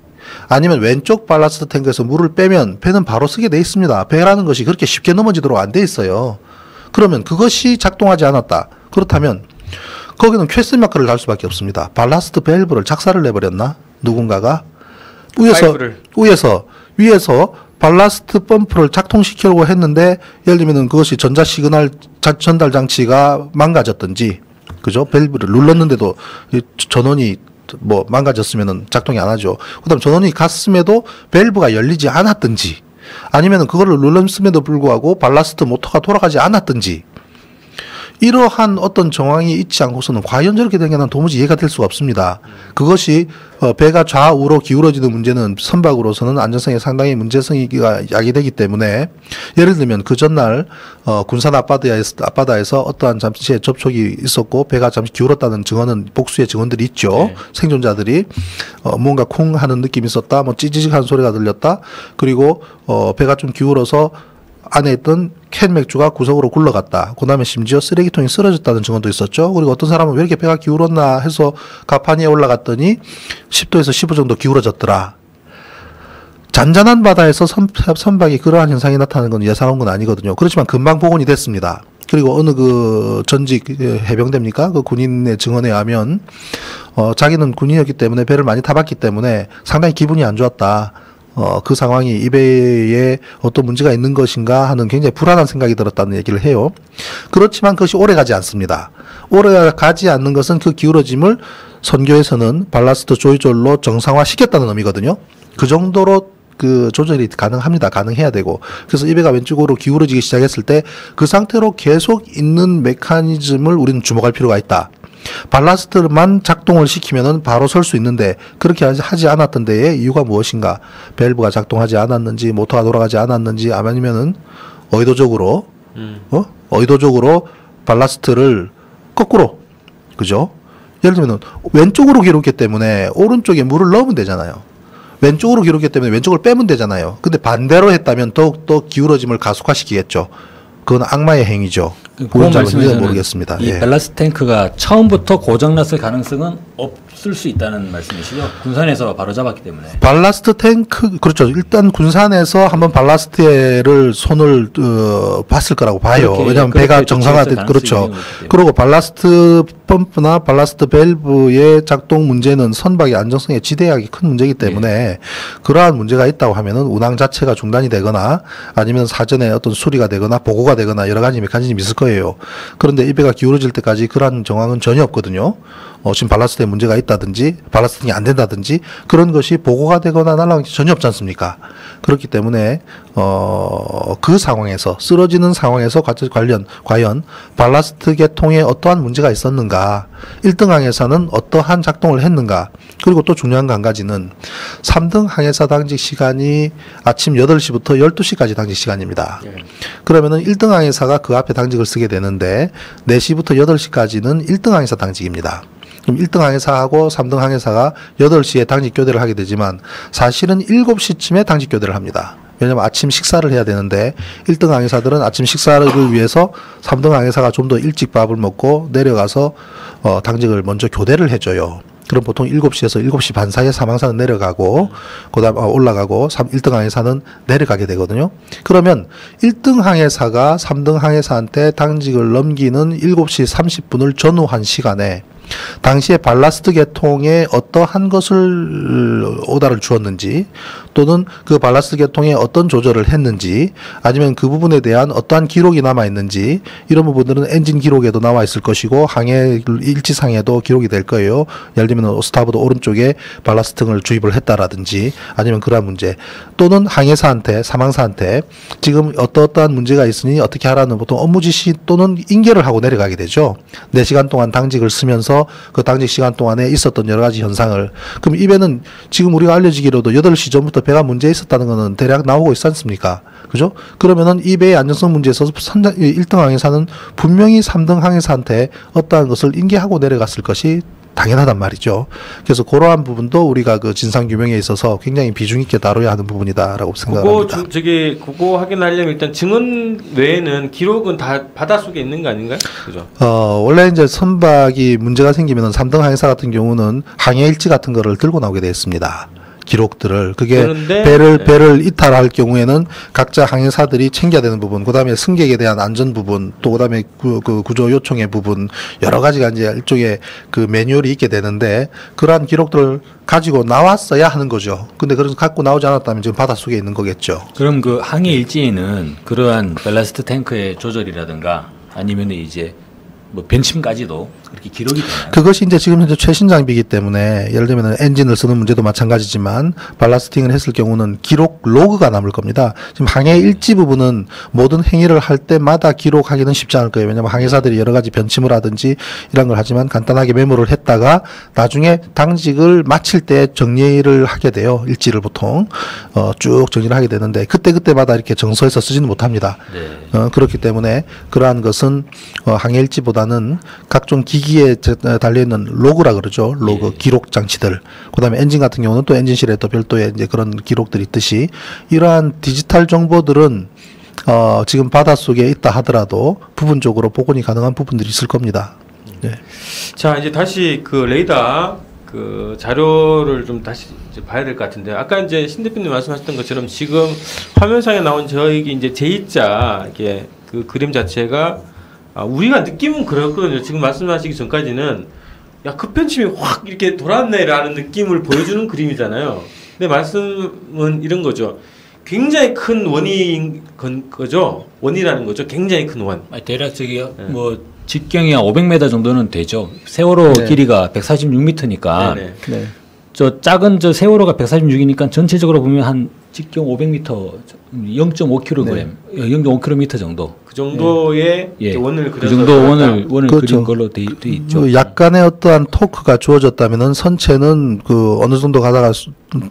아니면 왼쪽 발라스트 탱크에서 물을 빼면 배는 바로 쓰게 돼 있습니다. 배라는 것이 그렇게 쉽게 넘어지도록 안 돼 있어요. 그러면 그것이 작동하지 않았다. 그렇다면 거기는 퀘스천 마크를 달 수밖에 없습니다. 발라스트 밸브를 작살을 내버렸나? 누군가가 위에서 발라스트 펌프를 작동시키려고 했는데 예를 들면 그것이 전자 시그널 전달 장치가 망가졌든지, 그죠? 밸브를 눌렀는데도 전원이 뭐 망가졌으면은 작동이 안 하죠. 그다음 전원이 갔음에도 밸브가 열리지 않았든지, 아니면은 그거를 눌렀음에도 불구하고 발라스트 모터가 돌아가지 않았든지, 이러한 어떤 정황이 있지 않고서는 과연 저렇게 된 게 난 도무지 이해가 될 수가 없습니다. 그것이 배가 좌우로 기울어지는 문제는 선박으로서는 안전성에 상당히 문제성이 야기되기 때문에, 예를 들면 그 전날 군산 앞바다에서 어떠한 잠시의 접촉이 있었고 배가 잠시 기울었다는 증언은 복수의 증언들이 있죠. 네. 생존자들이 뭔가 쿵 하는 느낌이 있었다, 뭐 찌직한 소리가 들렸다, 그리고 배가 좀 기울어서 안에 있던 캔 맥주가 구석으로 굴러갔다. 그 다음에 심지어 쓰레기통이 쓰러졌다는 증언도 있었죠. 그리고 어떤 사람은 왜 이렇게 배가 기울었나 해서 가판 위에 올라갔더니 10도에서 15 정도 기울어졌더라. 잔잔한 바다에서 선박이 그러한 현상이 나타나는 건 예사로운 건 아니거든요. 그렇지만 금방 복원이 됐습니다. 그리고 어느 그 전직 해병대입니까? 그 군인의 증언에 의하면 자기는 군인이었기 때문에 배를 많이 타봤기 때문에 상당히 기분이 안 좋았다. 그 상황이 이 배에 어떤 문제가 있는 것인가 하는 굉장히 불안한 생각이 들었다는 얘기를 해요. 그렇지만 그것이 오래 가지 않습니다. 오래 가지 않는 것은 그 기울어짐을 선교에서는 발라스트 조이졸로 정상화시켰다는 의미거든요. 그 정도로 그 조절이 가능합니다. 가능해야 되고. 그래서 이 배가 왼쪽으로 기울어지기 시작했을 때 그 상태로 계속 있는 메커니즘을 우리는 주목할 필요가 있다. 발라스트만 작동을 시키면은 바로 설 수 있는데 그렇게 하지 않았던 데의 이유가 무엇인가? 밸브가 작동하지 않았는지, 모터가 돌아가지 않았는지, 아니면은 의도적으로 발라스트를 거꾸로, 그죠? 예를 들면 왼쪽으로 기울었기 때문에 오른쪽에 물을 넣으면 되잖아요. 왼쪽으로 기울었기 때문에 왼쪽을 빼면 되잖아요. 근데 반대로 했다면 더욱더 기울어짐을 가속화시키겠죠. 그건 악마의 행위죠.
그건 말씀에서는
모르겠습니다.
이 밸러스트 탱크가 처음부터 고장났을 가능성은 없을 수 있다는 말씀이시죠? 군산에서 바로 잡았기 때문에.
발라스트 탱크, 그렇죠. 일단 군산에서 한번 발라스트를 손을 봤을 거라고 봐요. 왜냐하면 배가 정상화돼, 그렇죠. 그리고 발라스트 펌프나 발라스트 밸브의 작동 문제는 선박의 안정성에 지대하게 큰 문제이기 때문에 그러한 문제가 있다고 하면은 운항 자체가 중단이 되거나 아니면 사전에 어떤 수리가 되거나 보고가 되거나 여러 가지 메커니즘이 있을 거예요. 그런데 이 배가 기울어질 때까지 그러한 정황은 전혀 없거든요. 지금 발라스트에 문제가 있다든지 발라스팅이 안 된다든지 그런 것이 보고가 되거나 날아간 게 전혀 없지 않습니까? 그렇기 때문에 그 상황에서 쓰러지는 상황에서 과연 발라스트 계통에 어떠한 문제가 있었는가, 1등 항해사는 어떠한 작동을 했는가, 그리고 또 중요한 거 한 가지는 3등 항해사 당직 시간이 아침 8시부터 12시까지 당직 시간입니다. 그러면은 1등 항해사가 그 앞에 당직을 쓰게 되는데 4시부터 8시까지는 1등 항해사 당직입니다. 그럼 1등 항해사하고 3등 항해사가 8시에 당직 교대를 하게 되지만 사실은 7시쯤에 당직 교대를 합니다. 왜냐하면 아침 식사를 해야 되는데 1등 항해사들은 아침 식사를 위해서 3등 항해사가 좀 더 일찍 밥을 먹고 내려가서 당직을 먼저 교대를 해줘요. 그럼 보통 7시에서 7시 반 사이에 사망사는 내려가고 그다음 올라가고 1등 항해사는 내려가게 되거든요. 그러면 1등 항해사가 3등 항해사한테 당직을 넘기는 7시 30분을 전후한 시간에 당시에 발라스트 계통에 어떠한 것을 오다를 주었는지, 또는 그 발라스트 계통에 어떤 조절을 했는지, 아니면 그 부분에 대한 어떠한 기록이 남아 있는지, 이런 부분들은 엔진 기록에도 나와 있을 것이고 항해 일지상에도 기록이 될 거예요. 예를 들면 스타보드 오른쪽에 발라스팅을 주입을 했다라든지, 아니면 그러한 문제, 또는 항해사한테, 사망사한테 지금 어떠한 문제가 있으니 어떻게 하라는 보통 업무 지시 또는 인계를 하고 내려가게 되죠. 4시간 동안 당직을 쓰면서 그 당직 시간 동안에 있었던 여러 가지 현상을, 그럼 이 배는 지금 우리가 알려지기로도 8시 전부터 배가 문제 있었다는 거는 대략 나오고 있지 않습니까? 그죠? 그러면은 이 배의 안정성 문제에서 1등 항해사는 분명히 3등 항해사한테 어떠한 것을 인계하고 내려갔을 것이 당연하단 말이죠. 그래서 그러한 부분도 우리가 그 진상 규명에 있어서 굉장히 비중 있게 다뤄야 하는 부분이다라고 생각합니다.
그거 확인하려면 일단 증언 외에는 기록은 다 바닷속에 있는 거 아닌가요? 그죠?
원래 이제 선박이 문제가 생기면 3등 항해사 같은 경우는 항해 일지 같은 거를 들고 나오게 되어 있습니다. 기록들을 그게
그런데,
배를 이탈할 경우에는 각자 항해사들이 챙겨야 되는 부분, 그다음에 승객에 대한 안전 부분, 또 그다음에 그 구조 요청의 부분 여러 가지가 이제 일종의 그 매뉴얼이 있게 되는데 그러한 기록들을 가지고 나왔어야 하는 거죠. 근데 그래서 갖고 나오지 않았다면 지금 바닷속에 있는 거겠죠.
그럼 그 항해 일지에는 그러한 밸러스트 탱크의 조절이라든가 아니면 이제 뭐 변침까지도 그렇게 기록이 되나요?
그것이 이제 지금 현재 최신 장비이기 때문에 예를 들면 엔진을 쓰는 문제도 마찬가지지만 발라스팅을 했을 경우는 기록 로그가 남을 겁니다. 지금 항해 일지 부분은 모든 행위를 할 때마다 기록하기는 쉽지 않을 거예요. 왜냐하면 항해사들이 여러 가지 변침을 하든지 이런 걸 하지만 간단하게 메모를 했다가 나중에 당직을 마칠 때 정리를 하게 돼요. 일지를 보통 쭉 정리를 하게 되는데 그때마다 이렇게 정서해서 쓰지는 못합니다.
네.
그렇기 때문에 그러한 것은 항해 일지보다는 각종 기기에 달려있는 로그라 그러죠. 로그, 기록 장치들. 그 다음에 엔진 같은 경우는 또 엔진실에 또 별도의 이제 그런 기록들이 있듯이 이러한 디지털 정보들은 지금 바닷속에 있다 하더라도 부분적으로 복원이 가능한 부분들이 있을 겁니다. 네.
자, 이제 다시 그 레이더 그 자료를 좀 다시 이제 봐야 될 것 같은데 아까 이제 신 대표님 말씀하셨던 것처럼 지금 화면상에 나온 저희 이제 J자 이게 그 그림 자체가 우리가 느낌은 그렇거든요. 지금 말씀하시기 전까지는 야 급변침이 확 이렇게 돌았네라는 느낌을 보여주는 그림이잖아요. 근데 말씀은 이런 거죠. 굉장히 큰 원인 거죠. 원이라는 거죠. 굉장히 큰 원.
대략 저기 뭐 직경이 한 500m 정도는 되죠. 세월호
네.
길이가 146m니까
네네.
네.
저 작은 저 세월호가 146이니까 전체적으로 보면 한 직경 500m 0.5kg,
네.
0.5km 정도.
그 정도의
예.
원을
그
그려서
정도 원을
그렇죠.
그린 걸로 돼 있죠.
그 약간의 어떠한 토크가 주어졌다면은 선체는 그 어느 정도 가다가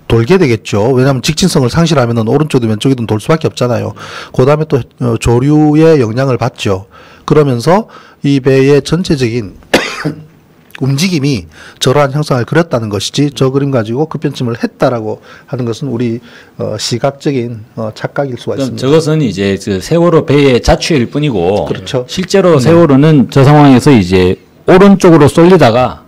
돌게 되겠죠. 왜냐하면 직진성을 상실하면은 오른쪽이든 왼쪽이든 돌 수밖에 없잖아요. 그 다음에 또 조류의 영향을 받죠. 그러면서 이 배의 전체적인 움직임이 저러한 형상을 그렸다는 것이지 저 그림 가지고 급변침을 했다라고 하는 것은 우리 시각적인 착각일 수가
그럼
있습니다.
저것은 이제 그 세월호 배의 자취일 뿐이고
그렇죠.
실제로 세월호는 저 상황에서 이제 오른쪽으로 쏠리다가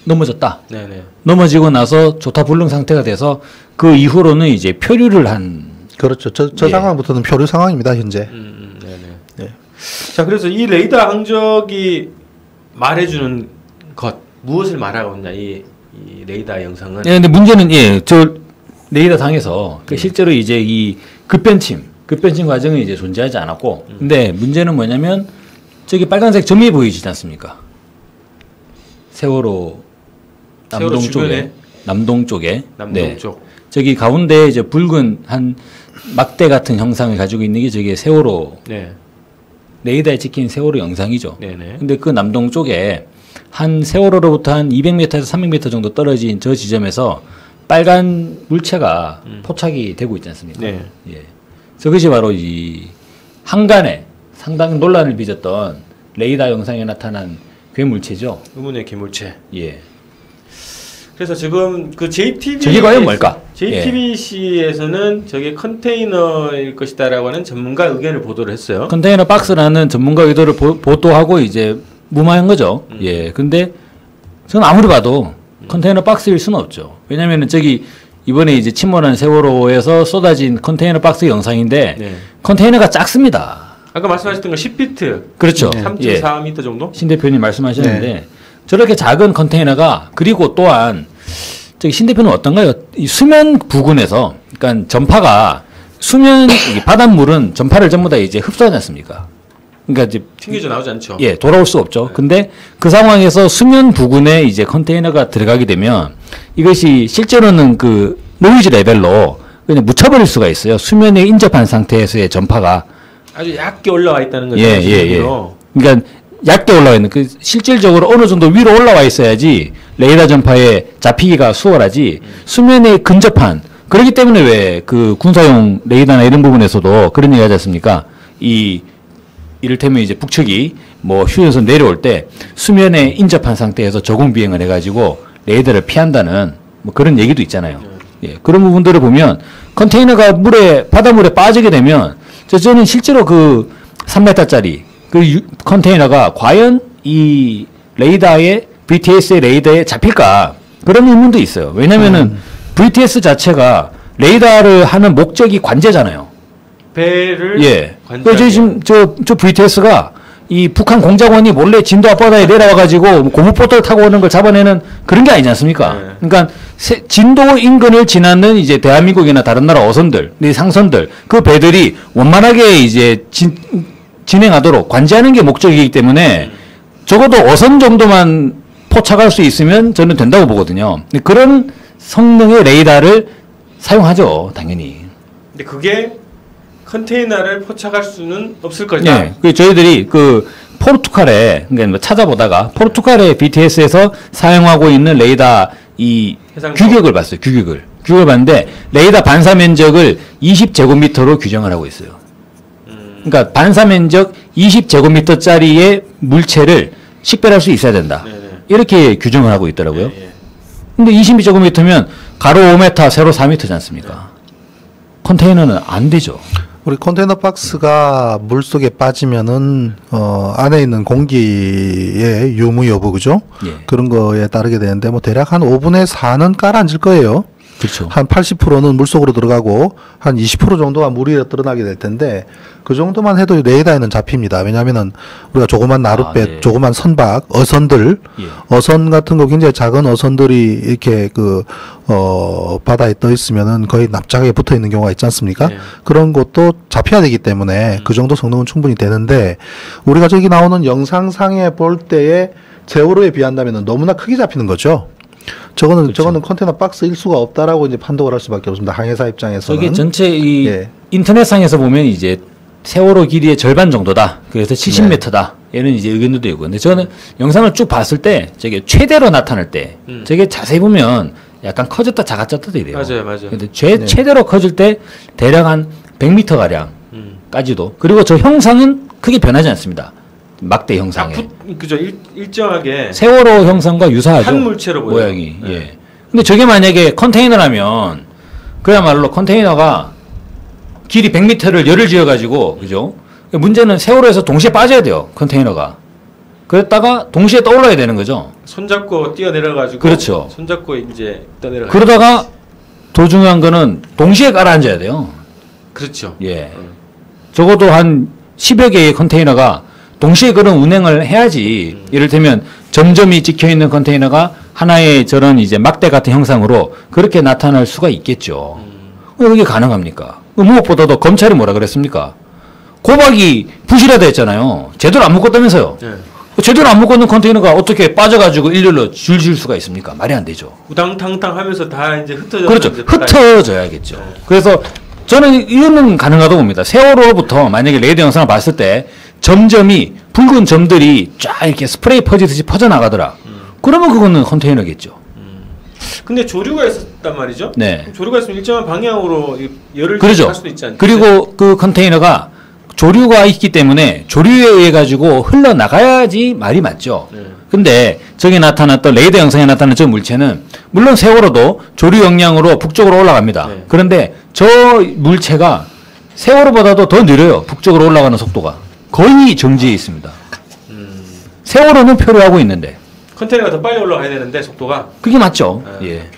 넘어졌다.
네네.
넘어지고 나서 조타불능 상태가 돼서 그 이후로는 이제 표류를 한
그렇죠. 저
예.
상황부터는 표류 상황입니다. 현재.
네네.
네.
자, 그래서 이 레이더 항적이 말해주는 것 무엇을 말하고 있냐 이 레이더 영상은.
예, 근데 문제는 저 레이더 상에서 그 실제로 이제 이 급변침 과정은 이제 존재하지 않았고, 근데 문제는 뭐냐면 저기 빨간색 점이 보이지 않습니까? 세월호 남동
주변에?
쪽에 남동 쪽에
남동 쪽.
저기 가운데 이제 붉은 한 막대 같은 형상을 가지고 있는 게 저게 세월호
네.
레이더에 찍힌 세월호 영상이죠.
네네.
근데 그 남동 쪽에 한 세월호로부터 한 200m에서 300m 정도 떨어진 저 지점에서 빨간 물체가 포착이 되고 있지 않습니까?
네.
예. 저것이 바로 이 한간에 상당히 논란을 빚었던 레이더 영상에 나타난 괴물체죠.
의문의 괴물체.
예.
그래서 지금 그 JTB
저게 과연 뭘까?
JTBC에서는 저게 컨테이너일 것이다라고 하는 전문가 의견을 보도를 했어요.
컨테이너 박스라는 전문가 의도를 보도하고 이제 무마한 거죠. 예. 근데 저는 아무리 봐도 컨테이너 박스일 수는 없죠. 왜냐면은 저기 이번에 이제 침몰한 세월호에서 쏟아진 컨테이너 박스 영상인데
네.
컨테이너가 작습니다.
아까 말씀하셨던 거 10피트.
그렇죠.
3.4m 정도?
신 대표님 말씀하셨는데
네.
저렇게 작은 컨테이너가 그리고 또한 저기 신 대표는 어떤가요? 이 수면 부근에서 그러니까 전파가 수면 이 바닷물은 전파를 전부 다 이제 흡수하지 않습니까? 그러니까 이제
튕겨져 나오지 않죠.
예, 돌아올 수 없죠. 근데 그 상황에서 수면 부근에 이제 컨테이너가 들어가게 되면 이것이 실제로는 그 노이즈 레벨로 그냥 묻혀버릴 수가 있어요. 수면에 인접한 상태에서의 전파가
아주 얇게 올라와 있다는 거죠.
예. 그러니까 얇게 올라와 있는 그 실질적으로 어느 정도 위로 올라와 있어야지 레이더 전파에 잡히기가 수월하지 수면에 근접한 그렇기 때문에 왜 그 군사용 레이더나 이런 부분에서도 그런 얘기 하지 않습니까? 이를테면 이제 북측이 뭐 휴전에서 내려올 때 수면에 인접한 상태에서 저공 비행을 해가지고 레이더를 피한다는 뭐 그런 얘기도 있잖아요. 예, 그런 부분들을 보면 컨테이너가 바닷물에 빠지게 되면 저는 실제로 그 3m짜리 그 컨테이너가 과연 이 레이더의 BTS의 레이더에 잡힐까 그런 의문도 있어요. 왜냐면은 VTS 자체가 레이더를 하는 목적이 관제잖아요.
배를
예.
관제하게.
그래서 지금 저 VTS가 이 북한 공작원이 몰래 진도 앞바다에 내려와가지고 고무보트를 타고 오는 걸 잡아내는 그런 게 아니지 않습니까?
네.
그러니까 진도 인근을 지나는 이제 대한민국이나 다른 나라 어선들, 이 상선들, 그 배들이 원만하게 이제 진행하도록 관제하는 게 목적이기 때문에 적어도 어선 정도만 포착할 수 있으면 저는 된다고 보거든요. 근데 그런 성능의 레이더를 사용하죠, 당연히.
근데 그게 컨테이너를 포착할 수는 없을 거다.
네, 그 저희들이 그 포르투갈에 그러니까 뭐 찾아보다가 포르투갈의 BTS에서 사용하고 있는 레이더 이
해상도.
규격을 봤어요. 규격을 봤는데 레이더 반사 면적을 20제곱미터로 규정을 하고 있어요. 그러니까 반사 면적 20제곱미터짜리의 물체를 식별할 수 있어야 된다.
네네.
이렇게 규정을 하고 있더라고요.
예, 예.
근데 22제곱미터면 가로 5m, 세로 4m지 않습니까? 컨테이너는 안 되죠.
우리 컨테이너 박스가 물 속에 빠지면은 안에 있는 공기의 유무 여부 그죠?
예.
그런 거에 따르게 되는데 뭐 대략 한 5분의 4는 깔아앉을 거예요.
그렇죠.
한 80%는 물 속으로 들어가고 한 20% 정도가 물 위에 드러나게 될 텐데 그 정도만 해도 레이더에는 잡힙니다. 왜냐하면은 우리가 조그만 나룻배,
네.
조그만 선박, 어선들,
예.
어선 같은 거 굉장히 작은 어선들이 이렇게 바다에 떠 있으면은 거의 납작하게 붙어 있는 경우가 있지 않습니까?
네.
그런 것도 잡혀야 되기 때문에 그 정도 성능은 충분히 되는데 우리가 저기 나오는 영상상에 볼 때의 세월호에 비한다면은 너무나 크게 잡히는 거죠. 저거는 컨테이너 박스일 수가 없다라고 이제 판독을 할 수밖에 없습니다. 항해사 입장에서는.
저게 전체 이
예.
인터넷상에서 보면 이제 세월호 길이의 절반 정도다. 그래서 70m다. 얘는 이제 의견도 있고. 근데 저는 영상을 쭉 봤을 때 저게 최대로 나타날 때 저게 자세히 보면 약간 커졌다 작아졌다 이래요.
맞아요.
근데 최대로 커질 때 대략 한 100m 가량까지도. 그리고 저 형상은 크게 변하지 않습니다. 막대 형상에.
그죠. 일정하게
세월호 형상과 유사하죠.
한 물체로 보여요.
모양이.
네.
예. 근데 저게 만약에 컨테이너라면 그야말로 컨테이너가 길이 100m를 열을 지어 가지고 그죠? 문제는 세월호에서 동시에 빠져야 돼요. 컨테이너가. 그랬다가 동시에 떠올라야 되는 거죠.
손잡고 뛰어내려가지고.
그렇죠.
손잡고 이제 떠내려.
그러다가 더 중요한 거는 동시에 깔아앉아야 돼요.
그렇죠.
예. 적어도 한 10여 개의 컨테이너가 동시에 그런 운행을 해야지 이를테면 점점이 찍혀 있는 컨테이너가 하나의 저런 이제 막대 같은 형상으로 그렇게 나타날 수가 있겠죠. 그게 가능합니까? 무엇보다도 검찰이 뭐라 그랬습니까? 고박이 부실하다 했잖아요. 제대로 안 묶었다면서요.
네.
제대로 안 묶었는 컨테이너가 어떻게 빠져가지고 일렬로 줄질 수가 있습니까? 말이 안 되죠.
우당탕탕 하면서 다 이제 흩어져.
그렇죠. 흩어져야겠죠. 그래서 저는 이거는 가능하다고 봅니다. 세월호부터 만약에 레이더 영상을 봤을 때 점점이 붉은 점들이 쫙 이렇게 스프레이 퍼지듯이 퍼져나가더라. 그러면 그거는 컨테이너겠죠.
근데 조류가 있었단 말이죠.
네.
조류가 있으면 일정한 방향으로 열을
그러죠.
할 수도 있지 않나요?
그리고 그 컨테이너가 조류가 있기 때문에 조류에 의해 가지고 흘러나가야지 말이 맞죠.
네.
근데 저기 나타났던 레이더 영상에 나타난 저 물체는 물론 세월호도 조류 영향으로 북쪽으로 올라갑니다.
네.
그런데 저 물체가 세월호보다도 더 느려요. 북쪽으로 올라가는 속도가. 거의 정지해 있습니다. 세월호는 표류하고 있는데.
컨테이너가 더 빨리 올라가야 되는데 속도가.
그게 맞죠.
네.
예.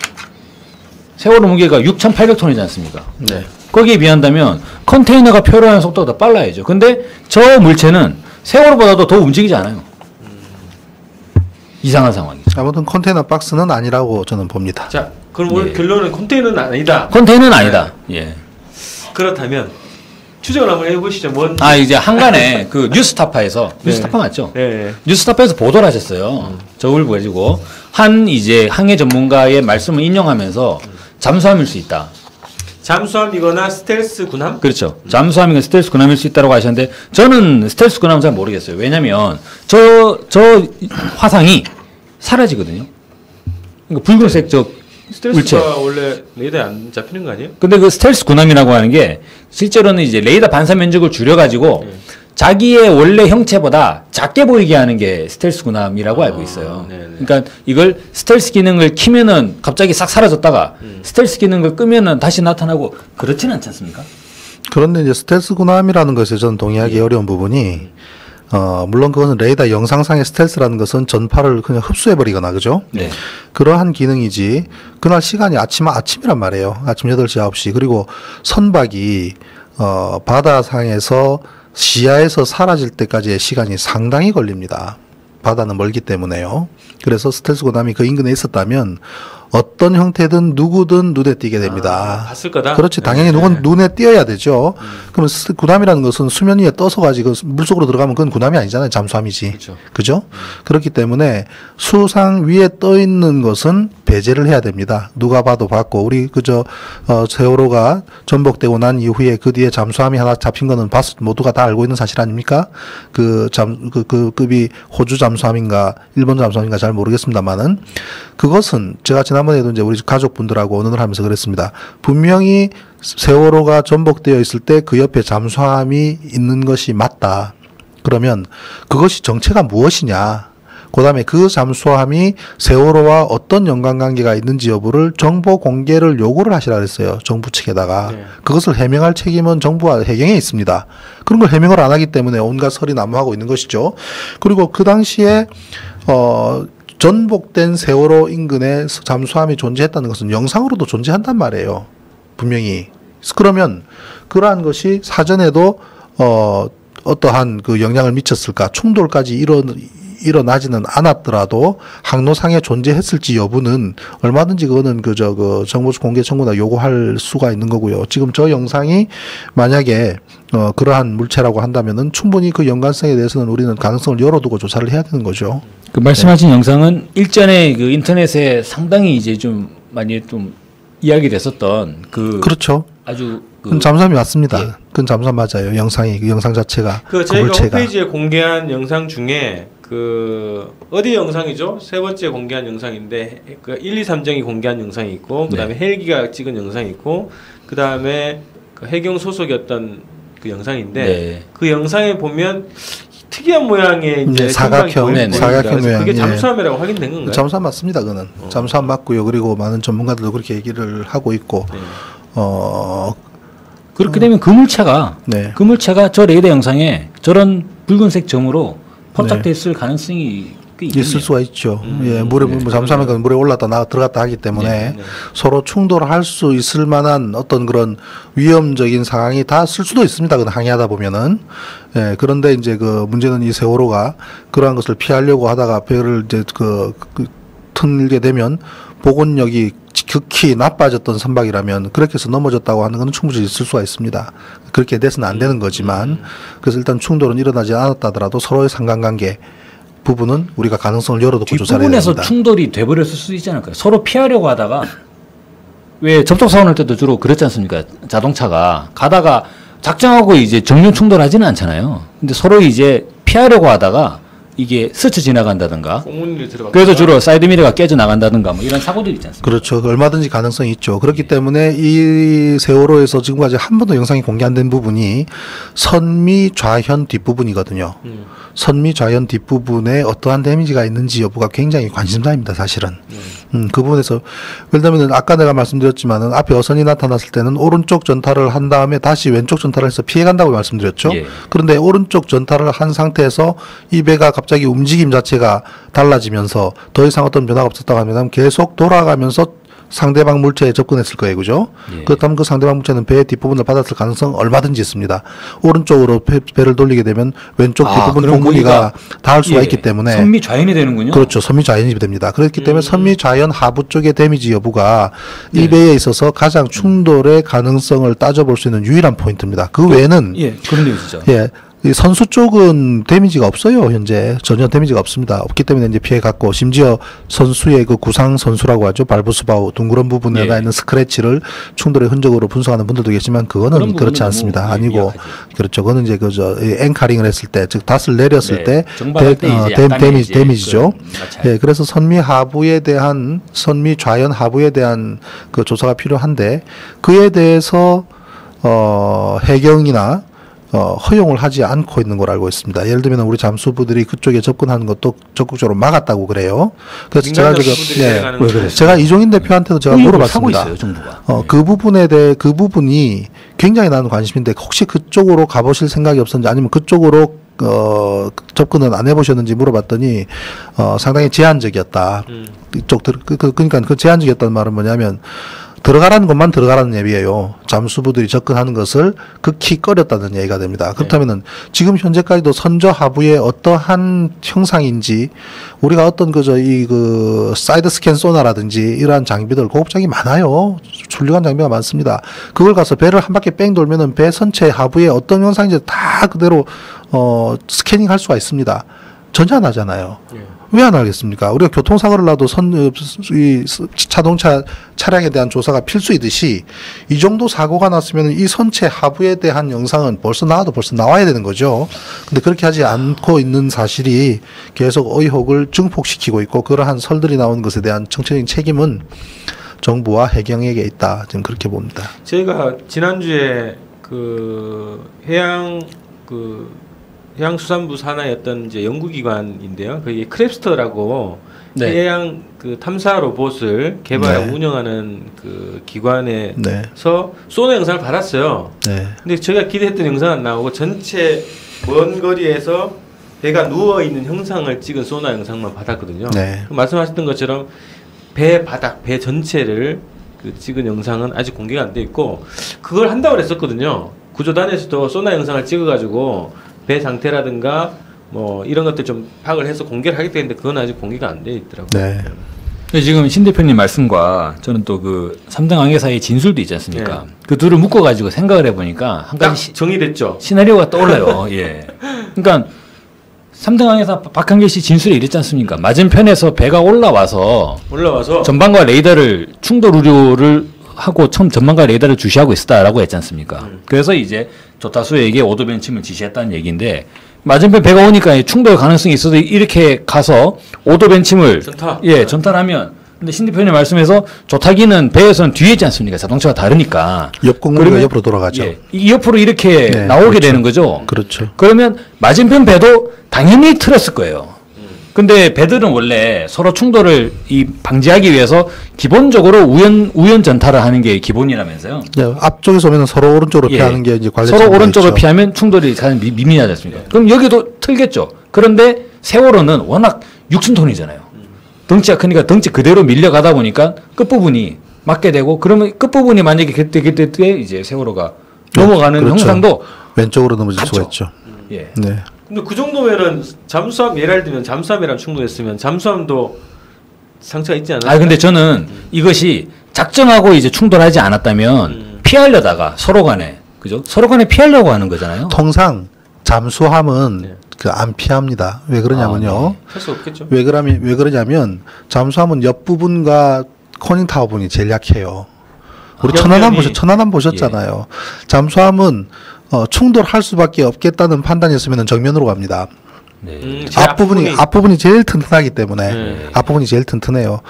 세월호 무게가 6,800톤이지 않습니까?
네.
거기에 비한다면 컨테이너가 표류하는 속도가 더 빨라야죠. 근데 저 물체는 세월호보다도 더 움직이지 않아요. 이상한 상황이죠.
아무튼 컨테이너 박스는 아니라고 저는 봅니다.
자, 그럼 오늘
예.
결론은 컨테이너는 아니다.
컨테이너는 아니다. 예.
그렇다면 추정을 한번 해보시죠.
이제 한간에 그 뉴스타파에서 뉴스타파 맞죠?
네.
뉴스타파에서 보도를 하셨어요. 저걸 가지고 한 이제 항해 전문가의 말씀을 인용하면서 잠수함일 수 있다.
잠수함이거나 스텔스 군함?
그렇죠. 잠수함이건 스텔스 군함일 수 있다고 하셨는데 저는 스텔스 군함은 잘 모르겠어요. 왜냐면 저 화상이 사라지거든요. 그러니까 붉은색 저
스텔스가
물체.
원래 레이더에 안 잡히는 거 아니에요?
근데 그 스텔스 군함이라고 하는 게 실제로는 이제 레이더 반사 면적을 줄여가지고 자기의 원래 형체보다 작게 보이게 하는 게 스텔스 군함이라고 알고 있어요.
네네.
그러니까 이걸 스텔스 기능을 키면은 갑자기 싹 사라졌다가 스텔스 기능을 끄면은 다시 나타나고 그렇지는 않지 않습니까?
그런데 이제 스텔스 군함이라는 것에 저는 동의하기 어려운 부분이 물론 그거는 레이더 영상상의 스텔스라는 것은 전파를 그냥 흡수해버리거나, 그죠?
네.
그러한 기능이지, 그날 시간이 아침이란 말이에요. 아침 8시, 9시. 그리고 선박이, 바다상에서 시야에서 사라질 때까지의 시간이 상당히 걸립니다. 바다는 멀기 때문에요. 그래서 스텔스 군함이 그 인근에 있었다면 어떤 형태든 누구든 눈에 띄게 됩니다.
봤을 거다.
그렇지. 당연히 누군 눈에 띄어야 되죠. 그러면 군함이라는 것은 수면 위에 떠서 가지고 물속으로 들어가면 그건 군함이 아니잖아요. 잠수함이지.
그렇죠.
그죠? 그렇기 때문에 수상 위에 떠 있는 것은 배제를 해야 됩니다. 누가 봐도 봤고, 우리 세월호가 전복되고 난 이후에 그 뒤에 잠수함이 하나 잡힌 거는 모두가 다 알고 있는 사실 아닙니까? 그 급이 호주 잠수함인가 일본 잠수함인가 잘 모르겠습니다만은, 그것은 제가 지난번에도 이제 우리 가족분들하고 언론을 하면서 그랬습니다. 분명히 세월호가 전복되어 있을 때 그 옆에 잠수함이 있는 것이 맞다. 그러면 그것이 정체가 무엇이냐? 그다음에 그 잠수함이 세월호와 어떤 연관관계가 있는지 여부를 정보 공개를 요구를 하시라 그랬어요. 정부 측에다가.
네.
그것을 해명할 책임은 정부와 해경에 있습니다. 그런 걸 해명을 안 하기 때문에 온갖 설이 난무하고 있는 것이죠. 그리고 그 당시에 전복된 세월호 인근에 잠수함이 존재했다는 것은 영상으로도 존재한단 말이에요. 분명히. 그러면 그러한 것이 사전에도 어떠한 그 영향을 미쳤을까? 충돌까지 일어나지는 않았더라도 항로상에 존재했을지 여부는 얼마든지 그거는 정보 공개 청구나 요구할 수가 있는 거고요. 지금 저 영상이 만약에 그러한 물체라고 한다면은 충분히 그 연관성에 대해서는 우리는 가능성을 열어두고 조사를 해야 되는 거죠.
그 말씀하신 영상은 일전에 그 인터넷에 상당히 이제 좀 많이 좀 이야기 됐었던
그렇죠.
아주
그건 잠수함이 맞습니다. 그건 잠수함 맞아요. 영상이 그 영상 자체가
저희가
물체가.
홈페이지에 공개한 영상 중에 어디 영상이죠? 세 번째 공개한 영상인데 1, 2, 3정이 공개한 영상이 있고 그다음에 헬기가 찍은 영상이 있고 그다음에 해경 소속이었던 그 영상인데 그 영상에 보면 특이한 모양의 이제
사각형 모양.
그게 잠수함이라고 확인된 건가요?
잠수함 맞습니다. 그거는 잠수함 맞고요. 그리고 많은 전문가들도 그렇게 얘기를 하고 있고.
그렇게 되면 그 물체가 저 레이더 영상에 저런 붉은색 점으로 포착돼 있을 가능성이 꽤
있을 수가 있죠. 예, 잠수함에 물에 올랐다 들어갔다 하기 때문에 서로 충돌할 수 있을 만한 어떤 그런 위험적인 상황이 다 쓸 수도 있습니다. 그건 항해하다 보면은. 예, 그런데 이제 그 문제는 이 세월호가 그러한 것을 피하려고 하다가 배를 이제 틀게 되면 복원력이 극히 나빠졌던 선박이라면 그렇게 해서 넘어졌다고 하는 건 충분히 있을 수가 있습니다. 그렇게 돼서는 안 되는 거지만, 그래서 일단 충돌은 일어나지 않았다 하더라도 서로의 상관관계 부분은 우리가 가능성을 열어두고 조사를 해야 됩니다.
뒷부분에서 충돌이 돼버렸을 수도 있지 않을까요? 서로 피하려고 하다가 왜 접촉사고 날 때도 주로 그랬지 않습니까? 자동차가 가다가 작정하고 이제 정면 충돌하지는 않잖아요. 근데 서로 이제 피하려고 하다가 이게 스쳐 지나간다든가. 그래서 주로 사이드미러가 깨져 나간다든가 뭐 이런 사고들이 있지 않습니까?
그렇죠. 얼마든지 가능성이 있죠. 그렇기 때문에 이 세월호에서 지금까지 한 번도 영상이 공개 안 된 부분이 선미 좌현 뒷부분이거든요. 선미 좌현 뒷부분에 어떠한 데미지가 있는지 여부가 굉장히 관심사입니다. 사실은. 그 부분에서 예를 들면 아까 내가 말씀드렸지만은 앞에 어선이 나타났을 때는 오른쪽 전타를 한 다음에 다시 왼쪽 전타를 해서 피해간다고 말씀드렸죠. 그런데 오른쪽 전타를 한 상태에서 이 배가 갑자기 움직임 자체가 달라지면서 더 이상 어떤 변화가 없었다고 하면 계속 돌아가면서 상대방 물체에 접근했을 거예요. 그죠? 그렇다면 그 상대방 물체는 배의 뒷부분을 받았을 가능성 얼마든지 있습니다. 오른쪽으로 배를 돌리게 되면 왼쪽 뒷부분 공무기가 닿을 수가 있기 때문에
선미 좌연이 되는군요.
그렇죠. 선미 좌연이 됩니다. 그렇기 때문에 선미 좌연 하부 쪽의 데미지 여부가 이 배에 있어서 가장 충돌의 가능성을 따져볼 수 있는 유일한 포인트입니다. 그 외에는
그런데요, 진짜.
이 선수 쪽은 데미지가 없어요. 현재 전혀 데미지가 없습니다. 없기 때문에 이제 피해갔고, 심지어 선수의 그 구상 선수라고 하죠. 발부스바우 둥그런 부분에 가 있는 스크래치를 충돌의 흔적으로 분석하는 분들도 계시지만 그거는 그렇지 않습니다. 아니고 그렇죠. 그거는 이제 앵카링을 했을 때, 즉 닷을 내렸을 때 데미지죠. 그래서 선미 좌연 하부에 대한 그 조사가 필요한데, 그에 대해서 해경이나 허용을 하지 않고 있는 걸 알고 있습니다. 예를 들면 우리 잠수부들이 그쪽에 접근하는 것도 적극적으로 막았다고 그래요. 그래서 제가 제가 이종인 대표한테도 제가 물어봤습니다.
하고 있어요, 정부가.
그 부분에 대해 그 부분이 굉장히 나는 관심인데 혹시 그쪽으로 가보실 생각이 없었는지, 아니면 그쪽으로 접근은 안 해보셨는지 물어봤더니 상당히 제한적이었다. 이쪽 그러니까 그 제한적이었다는 말은 뭐냐면 들어가라는 것만 들어가라는 얘기예요. 잠수부들이 접근하는 것을 극히 꺼렸다는 얘기가 됩니다. 그렇다면은 지금 현재까지도 선저 하부의 어떠한 형상인지 우리가 어떤 그 사이드 스캔 소나라든지 이러한 장비들 고급장이 많아요. 훌륭한 장비가 많습니다. 그걸 가서 배를 한 바퀴 뺑 돌면은 배 선체 하부에 어떤 형상인지 다 그대로 스캐닝 할 수가 있습니다. 전혀 안 하잖아요. 왜 안 하겠습니까? 우리가 교통사고를 나도 이 자동차 차량에 대한 조사가 필수이듯이 이 정도 사고가 났으면 이 선체 하부에 대한 영상은 벌써 나와야 되는 거죠. 근데 그렇게 하지 않고 있는 사실이 계속 의혹을 증폭시키고 있고 그러한 설들이 나온 것에 대한 정치적인 책임은 정부와 해경에게 있다. 지금 그렇게 봅니다.
저희가 지난주에 해양수산부 산하의 어떤 이제 연구기관인데요. 그게 크랩스터라고
네.
해양 탐사 로봇을 개발하고 운영하는 그 기관에서 소나 영상을 받았어요.
네.
근데 저희가 기대했던 영상은 안 나오고 전체 먼 거리에서 배가 누워 있는 형상을 찍은 소나 영상만 받았거든요.
네.
말씀하셨던 것처럼 배 바닥, 배 전체를 찍은 영상은 아직 공개가 안 돼 있고 그걸 한다고 그랬었거든요. 구조단에서도 소나 영상을 찍어가지고 배 상태라든가 뭐 이런 것들 좀 파악을 해서 공개를 하겠다 했는데 그건 아직 공개가 안 돼 있더라고요.
네.
지금 신 대표님 말씀과 저는 또 그 3등 항해사의 진술도 있지 않습니까?
네.
그 둘을 묶어가지고 생각을 해보니까 한
딱
가지
정의됐죠.
시나리오가 떠올라요. 예. 그러니까 3등 항해사 박한길 씨 진술에 이랬지 않습니까? 맞은편에서 배가 올라와서 전방과 레이더를 충돌 우려를 하고 처음 전망과 레이더를 주시하고 있었다라고 했지 않습니까? 그래서 이제 조타수에게 오도벤침을 지시했다는 얘기인데 맞은편 배가 오니까 충돌 가능성이 있어도 이렇게 가서 오도벤침을 전탈하면 근데 신 대표님 말씀에서 조타기는 배에서는 뒤에 있지 않습니까? 자동차가 다르니까
옆 공무가 옆으로 돌아가죠.
이 옆으로 이렇게 나오게
그렇죠.
되는 거죠.
그렇죠.
그러면 맞은편 배도 당연히 틀었을 거예요. 근데 배들은 원래 서로 충돌을 방지하기 위해서 기본적으로 우연 전탈을 하는 게 기본이라면서요.
네, 앞쪽에서 오면 서로 오른쪽으로 피하는 게 이제 관례.
서로 오른쪽으로 피하면 충돌이 가장 미미하지 않습니까? 그럼 여기도 틀겠죠. 그런데 세월호는 워낙 6,000톤이잖아요. 덩치가 크니까 덩치 그대로 밀려가다 보니까 끝부분이 맞게 되고 그러면 끝부분이 만약에 그때 이제 세월호가 넘어가는
그렇죠.
형상도
왼쪽으로 넘어질
같죠.
수가 있죠.
예.
네.
근데 그 정도면은 잠수함 예를 들면 잠수함이랑 충돌했으면 잠수함도 상처가 있지 않아요?
근데 저는 이것이 작정하고 이제 충돌하지 않았다면 피하려다가 서로 간에 그죠? 서로 간에 피하려고 하는 거잖아요.
통상 잠수함은 안 피합니다. 왜 그러냐면요.
할 수 없겠죠.
왜 그러냐면 잠수함은 옆 부분과 커닝 타워 부분이 제일 약해요. 우리 천안함 보셨잖아요. 잠수함은 충돌할 수밖에 없겠다는 판단이었으면 정면으로 갑니다. 앞부분이 제일 튼튼하기 때문에 앞부분이 제일 튼튼해요.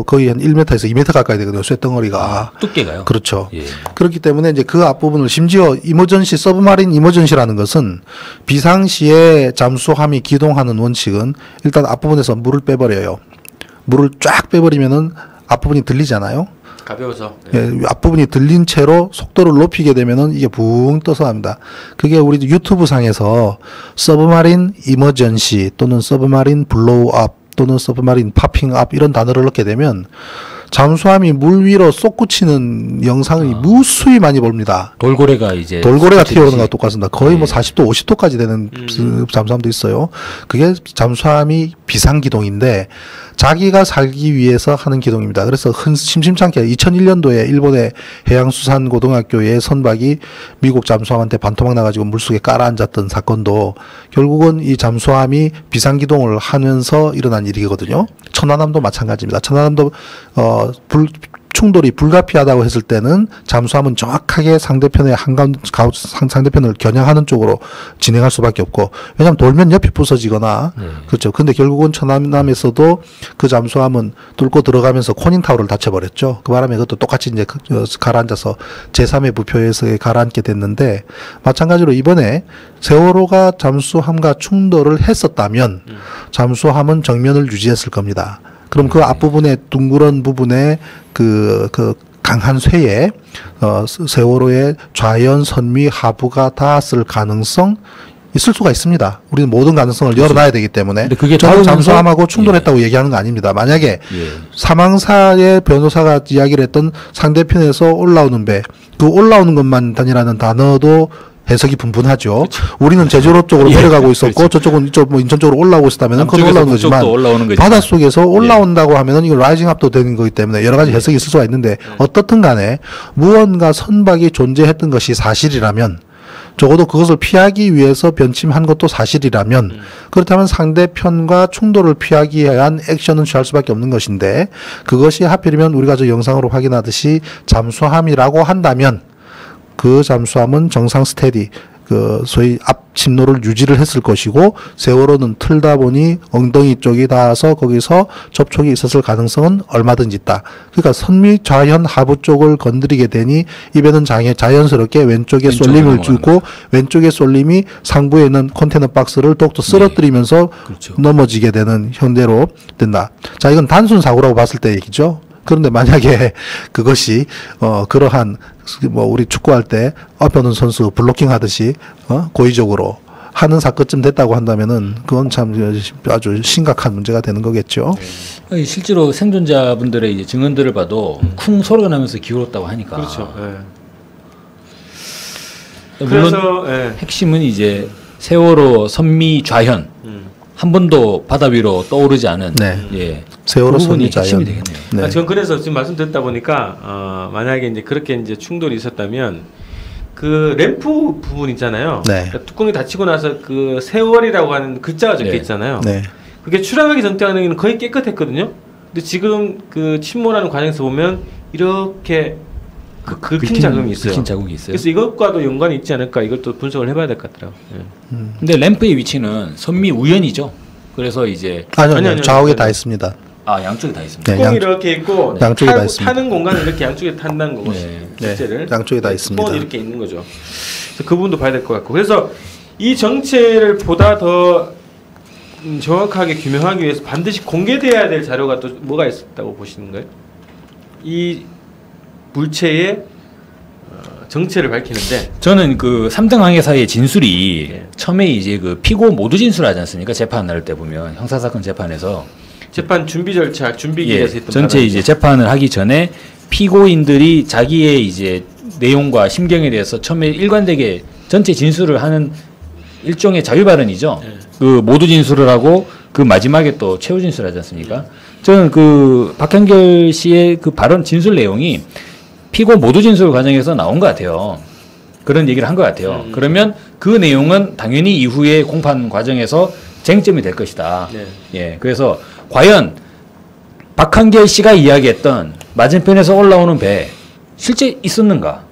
거의 한 1m에서 2m 가까이 되거든요. 쇳덩어리가.
두께가요?
그렇죠.
예.
그렇기 때문에 이제 그 앞부분을 심지어 서브마린 이머전시라는 것은 비상시에 잠수함이 기동하는 원칙은 일단 앞부분에서 물을 빼버려요. 물을 쫙 빼버리면은 앞부분이 들리잖아요.
가벼워서.
예, 앞부분이 들린 채로 속도를 높이게 되면은 이게 붕 떠서 합니다. 그게 우리 유튜브 상에서 서브마린 이머전시 또는 서브마린 블로우업 또는 서브마린 파핑업 이런 단어를 넣게 되면 잠수함이 물 위로 솟구치는 영상이 무수히 많이 봅니다.
돌고래가
튀어오는 거와 똑같습니다. 거의 뭐 40도, 50도까지 되는 잠수함도 있어요. 그게 잠수함이 비상기동인데 자기가 살기 위해서 하는 기동입니다. 그래서 심심찮게 2001년도에 일본의 해양수산고등학교의 선박이 미국 잠수함한테 반토막 나가지고 물속에 깔아앉았던 사건도 결국은 이 잠수함이 비상기동을 하면서 일어난 일이거든요. 천안함도 마찬가지입니다. 천안함도 충돌이 불가피하다고 했을 때는 잠수함은 정확하게 상대편을 겨냥하는 쪽으로 진행할 수밖에 없고, 왜냐하면 돌면 옆이 부서지거나 그렇죠. 근데 결국은 천안함에서도 그 잠수함은 뚫고 들어가면서 코닝타워를 다쳐버렸죠. 그 바람에 그것도 똑같이 이제 가라앉아서 제3의 부표에서 가라앉게 됐는데, 마찬가지로 이번에 세월호가 잠수함과 충돌을 했었다면 잠수함은 정면을 유지했을 겁니다. 그럼 그 앞부분에 둥그런 부분에 그 강한 쇠에 세월호의 좌연 선미 하부가 닿았을 가능성 있을 수가 있습니다. 우리는 모든 가능성을 열어놔야 되기 때문에.
근데 그게
저는
닿으면서-
잠수함하고 충돌했다고 얘기하는 거 아닙니다. 만약에
예.
사망사의 변호사가 이야기를 했던 상대편에서 올라오는 배, 그 올라오는 것만 단이라는 단어도 해석이 분분하죠. 우리는 제주도 쪽으로
예,
내려가고 있었고
그렇죠.
저쪽은 이쪽 뭐 인천 쪽으로 올라오고 있었다면 그건
남쪽에서
올라오는 거지만
북쪽도 올라오는 거지만.
바닷속에서 올라온다고 하면은 이거 라이징 합도 되는 거기 때문에 여러 가지 해석이 있을 수가 있는데 어떻든 간에 무언가 선박이 존재했던 것이 사실이라면 적어도 그것을 피하기 위해서 변침한 것도 사실이라면 그렇다면 상대편과 충돌을 피하기 위한 액션은 취할 수밖에 없는 것인데 그것이 하필이면 우리가 저 영상으로 확인하듯이 잠수함이라고 한다면 그 잠수함은 정상 스테디 그 소위 앞 침노를 유지를 했을 것이고 세월호는 틀다 보니 엉덩이 쪽이 닿아서 거기서 접촉이 있었을 가능성은 얼마든지 있다. 그러니까 선미 좌현 하부 쪽을 건드리게 되니 이 배는 자연스럽게 왼쪽에
왼쪽으로
쏠림을
넘어가는
주고 왼쪽에 쏠림이 상부에 있는 컨테이너 박스를 더욱더 쓰러뜨리면서
그렇죠.
넘어지게 되는 형태로 된다. 자, 이건 단순 사고라고 봤을 때 얘기죠. 그런데 만약에 그것이 그러한 뭐 우리 축구할 때 앞에 오는 선수 블로킹 하듯이 고의적으로 하는 사건쯤 됐다고 한다면은 그건 참 아주 심각한 문제가 되는 거겠죠.
아니, 실제로 생존자분들의 이제 증언들을 봐도 쿵 소리가 나면서 기울었다고 하니까.
그렇죠. 예.
물론
그래서 예.
핵심은 이제 세월호 선미 좌현 한 번도 바다 위로 떠오르지 않은
네.
예.
세월호
그 부분이
선미
핵심이
자연.
되겠네요.
네.
아, 전 그래서 지금 말씀 듣다 보니까 만약에 이제 그렇게 이제 충돌이 있었다면 그 램프 부분 있잖아요.
네.
그러니까 뚜껑이 닫히고 나서 그 세월이라고 하는 글자가 적혀
네.
있잖아요.
네.
그게 출항하기 전까지는 거의 깨끗했거든요. 근데 지금 그 침몰하는 과정에서 보면 이렇게 긁힌 자국이 있어요.
긁힌 자국이 있어요.
그래서 이것과도 연관이 있지 않을까 이것도 분석을 해봐야 될 것 같더라고요. 예.
근데 램프의 위치는 선미 우연이죠. 그래서 이제
아니요. 좌우에 다 있습니다.
양쪽에 다 있습니다.
네,
뚜껑이 이렇게 있고
양쪽에 다 있습니다.
타는 공간은 이렇게 양쪽에 탄다는 거고
네.
실제를
양쪽에 다 있습니다.
뚜껑은 이렇게 있는 거죠. 그래서 그 부분도 봐야 될 것 같고 그래서 이 정체를 보다 더 정확하게 규명하기 위해서 반드시 공개돼야 될 자료가 또 뭐가 있었다고 보시는 거예요? 이 물체의 정체를 밝히는데
저는 그 3등 항해사의 진술이
네.
처음에 이제 그 피고 모두 진술하지 않습니까? 재판 나올 때 보면 형사사건 재판에서
재판 준비 절차 준비기에서 했던
전체
발언이죠.
이제 재판을 하기 전에 피고인들이 자기의 이제 내용과 심경에 대해서 처음에 일관되게 전체 진술을 하는 일종의 자유 발언이죠.
네.
그 모두 진술을 하고 그 마지막에 또 최후 진술하지 않습니까? 저는 그 박한결 씨의 그 발언 진술 내용이 피고 모두 진술 과정에서 나온 것 같아요. 그런 얘기를 한 것 같아요. 그러면 그 내용은 당연히 이후에 공판 과정에서 쟁점이 될 것이다.
네.
예, 그래서 과연 박한결 씨가 이야기했던 맞은편에서 올라오는 배 실제 있었는가?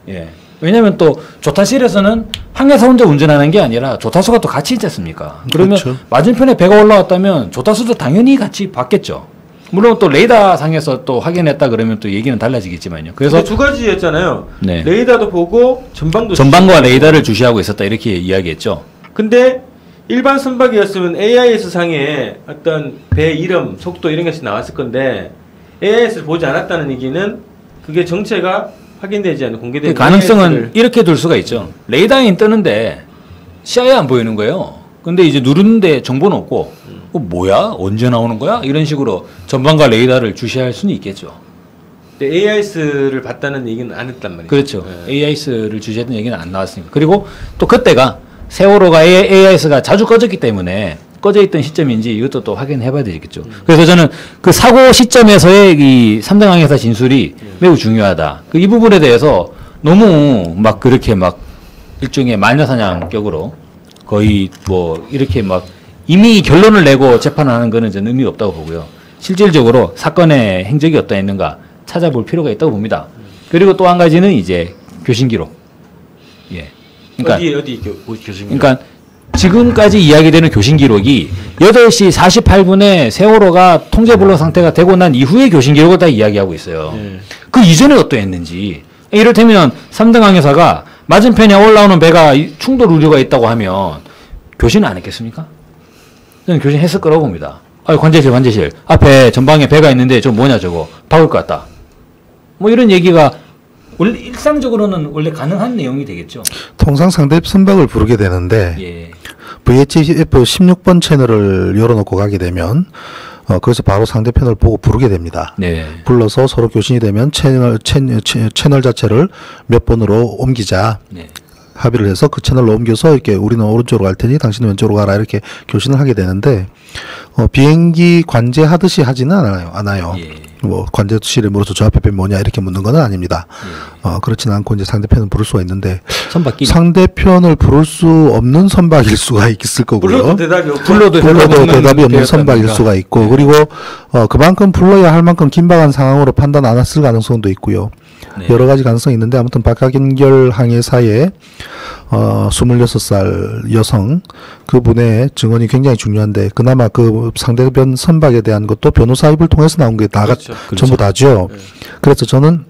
예. 왜냐하면 또 조타실에서는 항해사 혼자 운전하는 게 아니라 조타수가 또 같이 있지 않습니까? 그러면
그렇죠.
맞은편에 배가 올라왔다면 조타수도 당연히 같이 봤겠죠. 물론 또 레이더 상에서 또 확인했다 그러면 또 얘기는 달라지겠지만요. 그래서
두 가지였잖아요.
네.
레이더도 보고 전방도
전방과
주시고.
레이더를 주시하고 있었다 이렇게 이야기했죠.
근데 일반 선박이었으면 AIS 상에 어떤 배 이름, 속도 이런 것이 나왔을 건데 AIS를 보지 않았다는 얘기는 그게 정체가 확인되지 않은
그
공개된
가능성은
AIS 를
이렇게 둘 수가 있죠. 레이더에 뜨는데 시야에 안 보이는 거예요. 근데 이제 누르는데 정보는 없고 뭐야? 언제 나오는 거야? 이런 식으로 전방과 레이더를 주시할 수는 있겠죠.
AIS를 봤다는 얘기는 안 했단 말이죠.
그렇죠.
네.
AIS를 주시했던 얘기는 안 나왔으니까. 그리고 또 그때가 세월호가 AIS가 자주 꺼졌기 때문에 꺼져 있던 시점인지 이것도 또 확인해 봐야 되겠죠. 그래서 저는 그 사고 시점에서의 이 3등 항해사 진술이 매우 중요하다. 이 부분에 대해서 너무 막 그렇게 막 일종의 마녀사냥격으로 거의 뭐 이렇게 막 이미 결론을 내고 재판하는 거는 저는 의미가 없다고 보고요. 실질적으로 사건의 행적이 어떠 있는가 찾아볼 필요가 있다고 봅니다. 그리고 또 한 가지는 이제 교신 기록. 예. 그러니까
어디 교수님?
그러니까 지금까지 이야기되는 교신 기록이 8시 48분에 세월호가 통제불능 상태가 되고 난 이후의 교신 기록을 다 이야기하고 있어요.
네.
그 이전에 어떠했는지. 이를테면 3등 항해사가 맞은편에 올라오는 배가 충돌 우려가 있다고 하면 교신을 안 했겠습니까? 저는 교신했을 거라고 봅니다. 관제실. 앞에 전방에 배가 있는데 저 뭐냐 저거. 박을 것 같다. 뭐 이런 얘기가 원래 일상적으로는 원래 가능한 내용이 되겠죠.
통상 상대 선박을 부르게 되는데
예.
VHF 16번 채널을 열어놓고 가게 되면 거기서 바로 상대편을 보고 부르게 됩니다.
네.
불러서 서로 교신이 되면 채널 자체를 몇 번으로 옮기자.
네.
합의를 해서 그 채널로 옮겨서 이렇게 우리는 오른쪽으로 갈 테니 당신은 왼쪽으로 가라 이렇게 교신을 하게 되는데 비행기 관제하듯이 하지는 않아요.
예.
뭐 관제실에 물어서 저 앞에 배 뭐냐 이렇게 묻는 건 아닙니다. 그렇지는 않고 이제 상대편을 부를 수가 있는데
선박끼리
상대편을 부를 수 없는 선박일 수가 있을 거고요.
불러도 대답이 없고
불러도
대답이 없는 선박일
되었답니다.
수가 있고
네.
그리고 그만큼 불러야 할 만큼 긴박한 상황으로 판단 안 했을 가능성도 있고요.
네.
여러 가지 가능성이 있는데 아무튼 박학인결 항해사의 26살 여성 그분의 증언이 굉장히 중요한데 그나마 그 상대편 선박에 대한 것도 변호사 입을 통해서 나온 게 다가
그렇죠.
전부 다죠.
네.
그래서 저는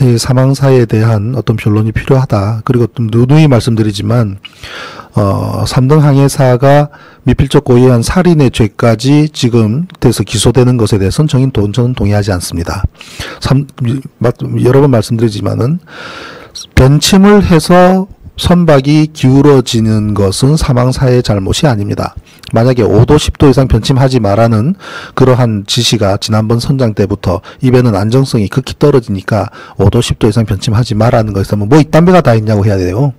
이 사망사에 대한 어떤 변론이 필요하다. 그리고 좀 누누이 말씀드리지만 3등 항해사가 미필적 고의한 살인의 죄까지 지금 돼서 기소되는 것에 대해서는 저는 동의하지 않습니다. 여러 번 말씀드리지만은 변침을 해서 선박이 기울어지는 것은 사망사의 잘못이 아닙니다. 만약에 5도 10도 이상 변침하지 말라는 그러한 지시가 지난번 선장 때부터 이 배는 안정성이 극히 떨어지니까 5도 10도 이상 변침하지 말라는 거 있으면 뭐 이딴 배가 다 있냐고 해야 돼요.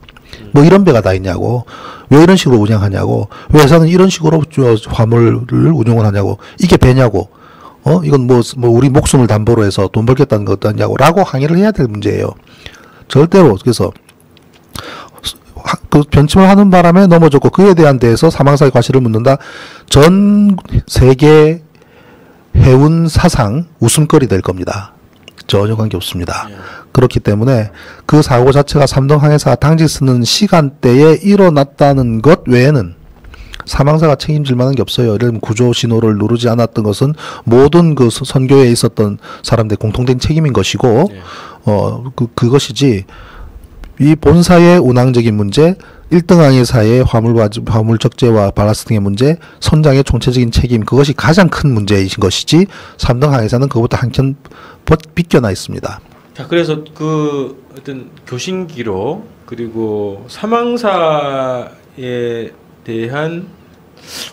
뭐 이런 배가 다 있냐고. 왜 이런 식으로 운영하냐고. 왜 회사는 이런 식으로 화물을 운영을 하냐고. 이게 배냐고. 이건 뭐 우리 목숨을 담보로 해서 돈 벌겠다는 것도 아니냐고. 라고 항의를 해야 될 문제예요. 절대로. 그래서 그 변침을 하는 바람에 넘어졌고 그에 대한 데에서 사망사의 과실을 묻는다. 전 세계 해운 사상 웃음거리 될 겁니다. 전혀 관계 없습니다. 그렇기 때문에 그 사고 자체가 3등 항해사가 당직 쓰는 시간대에 일어났다는 것 외에는 사망사가 책임질 만한 게 없어요. 예를 들면 구조 신호를 누르지 않았던 것은 모든 그 선교에 있었던 사람들의 공통된 책임인 것이고 그것이지 이 본사의 운항적인 문제, 1등 항해사의 화물 적재와 발라스트 등의 문제, 선장의 총체적인 책임, 그것이 가장 큰 문제인 것이지 3등 항해사는 그것보다 한켠 빗겨나 있습니다.
자, 그래서 그 어떤 교신 기록 그리고 사망사에 대한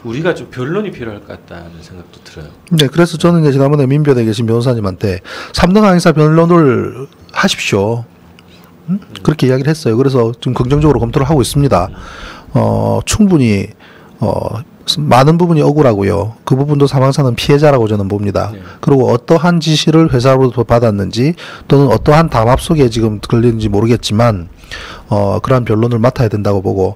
우리가 좀 변론이 필요할 것 같다는 생각도 들어요.
네, 그래서 저는 이제 지난번에 민변에 계신 변호사님한테 3등 항해사 변론을 하십시오. 그렇게 이야기를 했어요. 그래서 좀 긍정적으로 검토를 하고 있습니다. 충분히 많은 부분이 억울하고요. 그 부분도 사망사는 피해자라고 저는 봅니다.
네.
그리고 어떠한 지시를 회사로부터 받았는지 또는 어떠한 담합 속에 지금 걸리는지 모르겠지만 그러한 변론을 맡아야 된다고 보고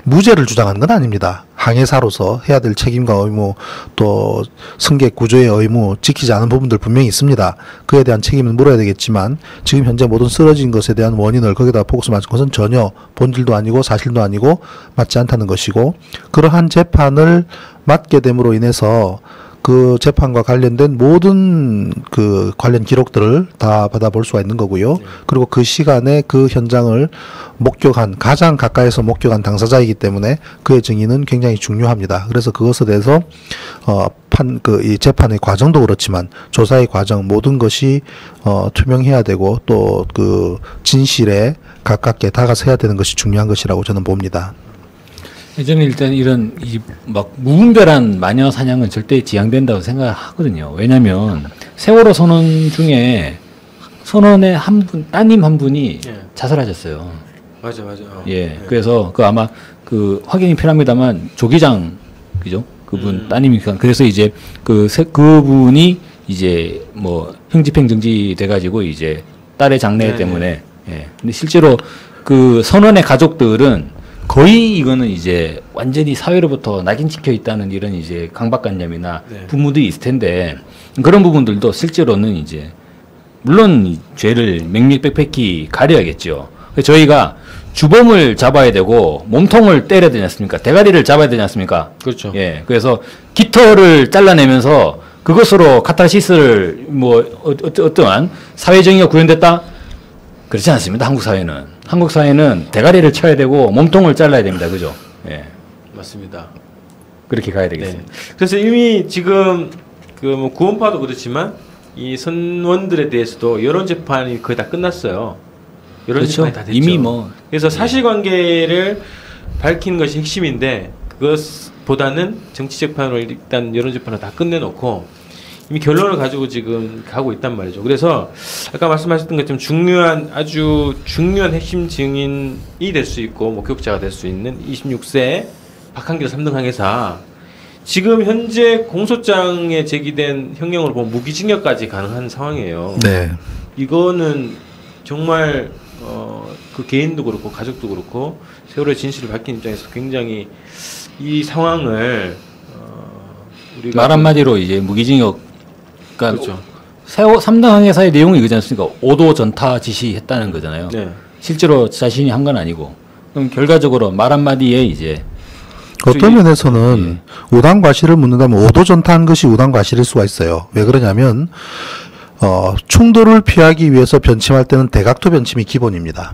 무죄를 주장하는 건 아닙니다. 항해사로서 해야 될 책임과 의무 또 승객 구조의 의무 지키지 않은 부분들 분명히 있습니다. 그에 대한 책임은 물어야 되겠지만 지금 현재 모든 쓰러진 것에 대한 원인을 거기다 포커스 맞춘 것은 전혀 본질도 아니고 사실도 아니고 맞지 않다는 것이고 그러한 재판을 맡게 됨으로 인해서 그 재판과 관련된 모든 그 관련 기록들을 다 받아볼 수가 있는 거고요. 그리고 그 시간에 그 현장을 가장 가까이서 목격한 당사자이기 때문에 그의 증인은 굉장히 중요합니다. 그래서 그것에 대해서 이 재판의 과정도 그렇지만 조사의 과정 모든 것이 투명해야 되고 또 그 진실에 가깝게 다가서 해야 되는 것이 중요한 것이라고 저는 봅니다.
저는 일단 이런 막 무분별한 마녀 사냥은 절대 지양된다고 생각하거든요. 왜냐하면 세월호 선원 중에 선원의 따님 한 분이 자살하셨어요.
맞아.
예, 그래서 그 아마 그 확인이 필요합니다만 조기장 그죠? 그분 따님이 그래서 이제 그분이 이제 뭐 형집행정지 돼가지고 이제 딸의 장래 때문에 근데 실제로 그 선원의 가족들은 거의 이거는 이제 완전히 사회로부터 낙인 찍혀 있다는 이런 이제 강박관념이나 부모들이 있을 텐데 그런 부분들도 실제로는 이제 물론 이 죄를 명명백백히 가려야겠죠. 저희가 주범을 잡아야 되고 몸통을 때려야 되지 않습니까? 대가리를 잡아야 되지 않습니까?
그렇죠.
예, 그래서 깃털을 잘라내면서 그것으로 카타르시스를 뭐 어떠한 사회 정의가 구현됐다? 그렇지 않습니다. 한국 사회는 대가리를 쳐야 되고 몸통을 잘라야 됩니다. 그죠? 예.
맞습니다.
그렇게 가야 되겠습니다.
그래서 이미 지금 그 뭐 구원파도 그렇지만 이 선원들에 대해서도 여론 재판이 거의 다 끝났어요. 여론
그렇죠.
재판이 다 됐죠.
이미 뭐
그래서 사실관계를 밝히는 것이 핵심인데 그것보다는 정치 재판으로 일단 여론 재판을 다 끝내놓고 이미 결론을 가지고 지금 가고 있단 말이죠. 그래서 아까 말씀하셨던 것처럼 아주 중요한 핵심 증인이 될 수 있고 목격자가 될 수 있는 26세 박한길 3등 항해사 지금 현재 공소장에 제기된 형량으로 보면 무기징역까지 가능한 상황이에요.
네.
이거는 정말 그 개인도 그렇고 가족도 그렇고 세월의 진실을 밝힌 입장에서 굉장히 이 상황을 우리가
말 한마디로 이제 무기징역 그러니까
그렇죠.
세호 3등 항해사의 내용이 이거지 않습니까? 5도 전타 지시했다는 거잖아요.
네.
실제로 자신이 한 건 아니고 그럼 결과적으로 말 한마디에 이제
어떤 면에서는 우당 과실을 묻는다면 5도 전타한 것이 우당 과실일 수가 있어요. 왜 그러냐면 충돌을 피하기 위해서 변침할 때는 대각도 변침이 기본입니다.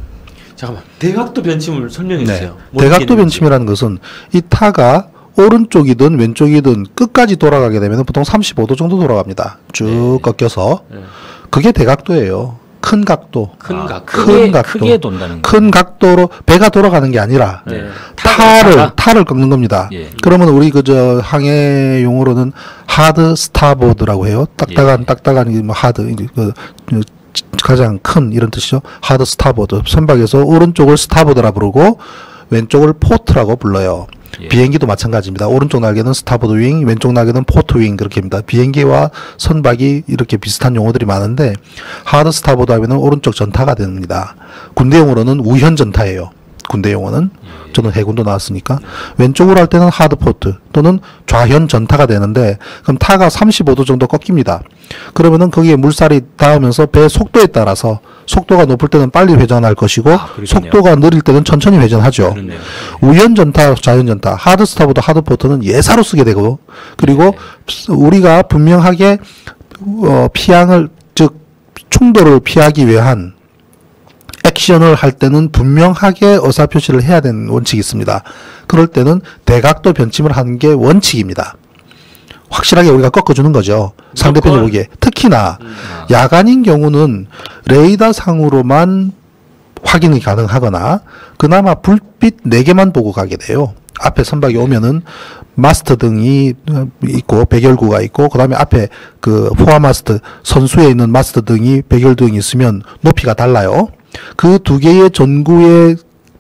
잠깐만 대각도 변침을 설명해 주세요.
네. 대각도 변침이라는 것은 이 타가 오른쪽이든 왼쪽이든 끝까지 돌아가게 되면 보통 35도 정도 돌아갑니다. 쭉 꺾여서 그게 대각도예요. 큰 각도.
큰 각도.
큰 각도.
크게 돈다는 거.
큰 각도로 배가 돌아가는 게 아니라
네.
탈을 꺾는 겁니다.
예.
그러면 우리 그저 항해 용어로는 하드 스타보드라고 해요. 딱딱한 뭐 하드 가장 큰 이런 뜻이죠. 하드 스타보드. 선박에서 오른쪽을 스타보드라 부르고 왼쪽을 포트라고 불러요.
예.
비행기도 마찬가지입니다. 오른쪽 날개는 스타보드 윙, 왼쪽 날개는 포트 윙 그렇게 합니다. 비행기와 선박이 이렇게 비슷한 용어들이 많은데 하드 스타보드 하면은 오른쪽 전타가 됩니다. 군대 용어로는 우현 전타예요. 군대 용어는 저는 해군도 나왔으니까 왼쪽으로 할 때는 하드 포트 또는 좌현 전타가 되는데 그럼 타가 35도 정도 꺾입니다. 그러면은 거기에 물살이 닿으면서 배 속도에 따라서 속도가 높을 때는 빨리 회전할 것이고
그렇겠네요.
속도가 느릴 때는 천천히 회전하죠.
그렇네요.
우현 전타, 좌현 전타, 하드 스타보드, 하드 포트는 예사로 쓰게 되고 그리고 우리가 분명하게 피항을 즉 충돌을 피하기 위한 액션을 할 때는 분명하게 의사표시를 해야 되는 원칙이 있습니다. 그럴 때는 대각도 변침을 하는 게 원칙입니다. 확실하게 우리가 꺾어주는 거죠. 상대편이 보기에. 특히나 야간인 경우는 레이더 상으로만 확인이 가능하거나 그나마 불빛 4개만 보고 가게 돼요. 앞에 선박이 오면은 마스터 등이 있고 백열구가 있고 그다음에 앞에 그 포화마스트 선수에 있는 마스터 등이 백열등이 있으면 높이가 달라요. 그 두 개의 전구의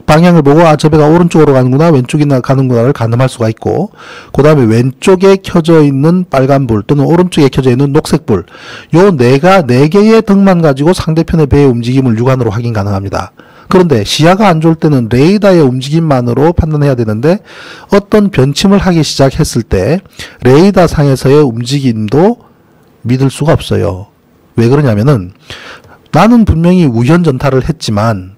방향을 보고 저 배가 오른쪽으로 가는구나 왼쪽이나 가는구나를 가늠할 수가 있고 그 다음에 왼쪽에 켜져 있는 빨간불 또는 오른쪽에 켜져 있는 녹색불 요 네 개의 등만 가지고 상대편의 배의 움직임을 육안으로 확인 가능합니다. 그런데 시야가 안 좋을 때는 레이더의 움직임만으로 판단해야 되는데 어떤 변침을 하기 시작했을 때 레이더 상에서의 움직임도 믿을 수가 없어요. 왜 그러냐면은 나는 분명히 우현 전타를 했지만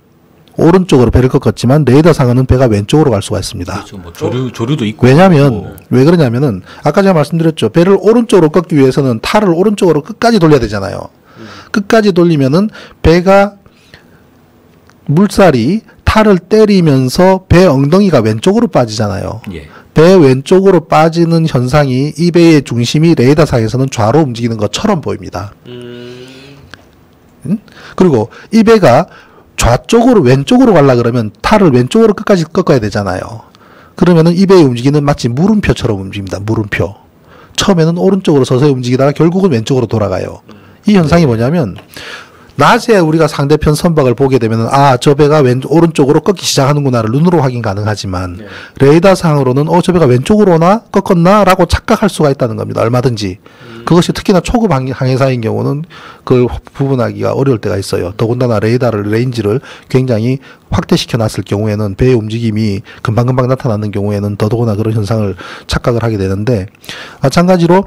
오른쪽으로 배를 꺾었지만 레이더 상에는 배가 왼쪽으로 갈 수가 있습니다.
그렇죠. 뭐 조류도 있고.
왜냐하면 왜 그러냐면은 아까 제가 말씀드렸죠. 배를 오른쪽으로 꺾기 위해서는 탈을 오른쪽으로 끝까지 돌려야 되잖아요. 끝까지 돌리면은 배가 물살이 탈을 때리면서 배 엉덩이가 왼쪽으로 빠지잖아요.
예.
배 왼쪽으로 빠지는 현상이 이 배의 중심이 레이더 상에서는 좌로 움직이는 것처럼 보입니다. 그리고 이 배가 좌쪽으로 왼쪽으로 가려 그러면 탈을 왼쪽으로 끝까지 꺾어야 되잖아요. 그러면은 이 배의 움직이는 마치 물음표처럼 움직입니다. 물음표. 처음에는 오른쪽으로 서서히 움직이다가 결국은 왼쪽으로 돌아가요. 이 현상이 뭐냐면 낮에 우리가 상대편 선박을 보게 되면은 저 배가 오른쪽으로 꺾기 시작하는구나를 눈으로 확인 가능하지만 레이더 상으로는 저 배가 왼쪽으로 오나 꺾었나라고 착각할 수가 있다는 겁니다. 얼마든지. 그것이 특히나 초급 항해사인 경우는 그걸 구분하기가 어려울 때가 있어요. 더군다나 레인지를 굉장히 확대시켜 놨을 경우에는 배의 움직임이 금방금방 나타나는 경우에는 더더구나 그런 현상을 착각을 하게 되는데 마찬가지로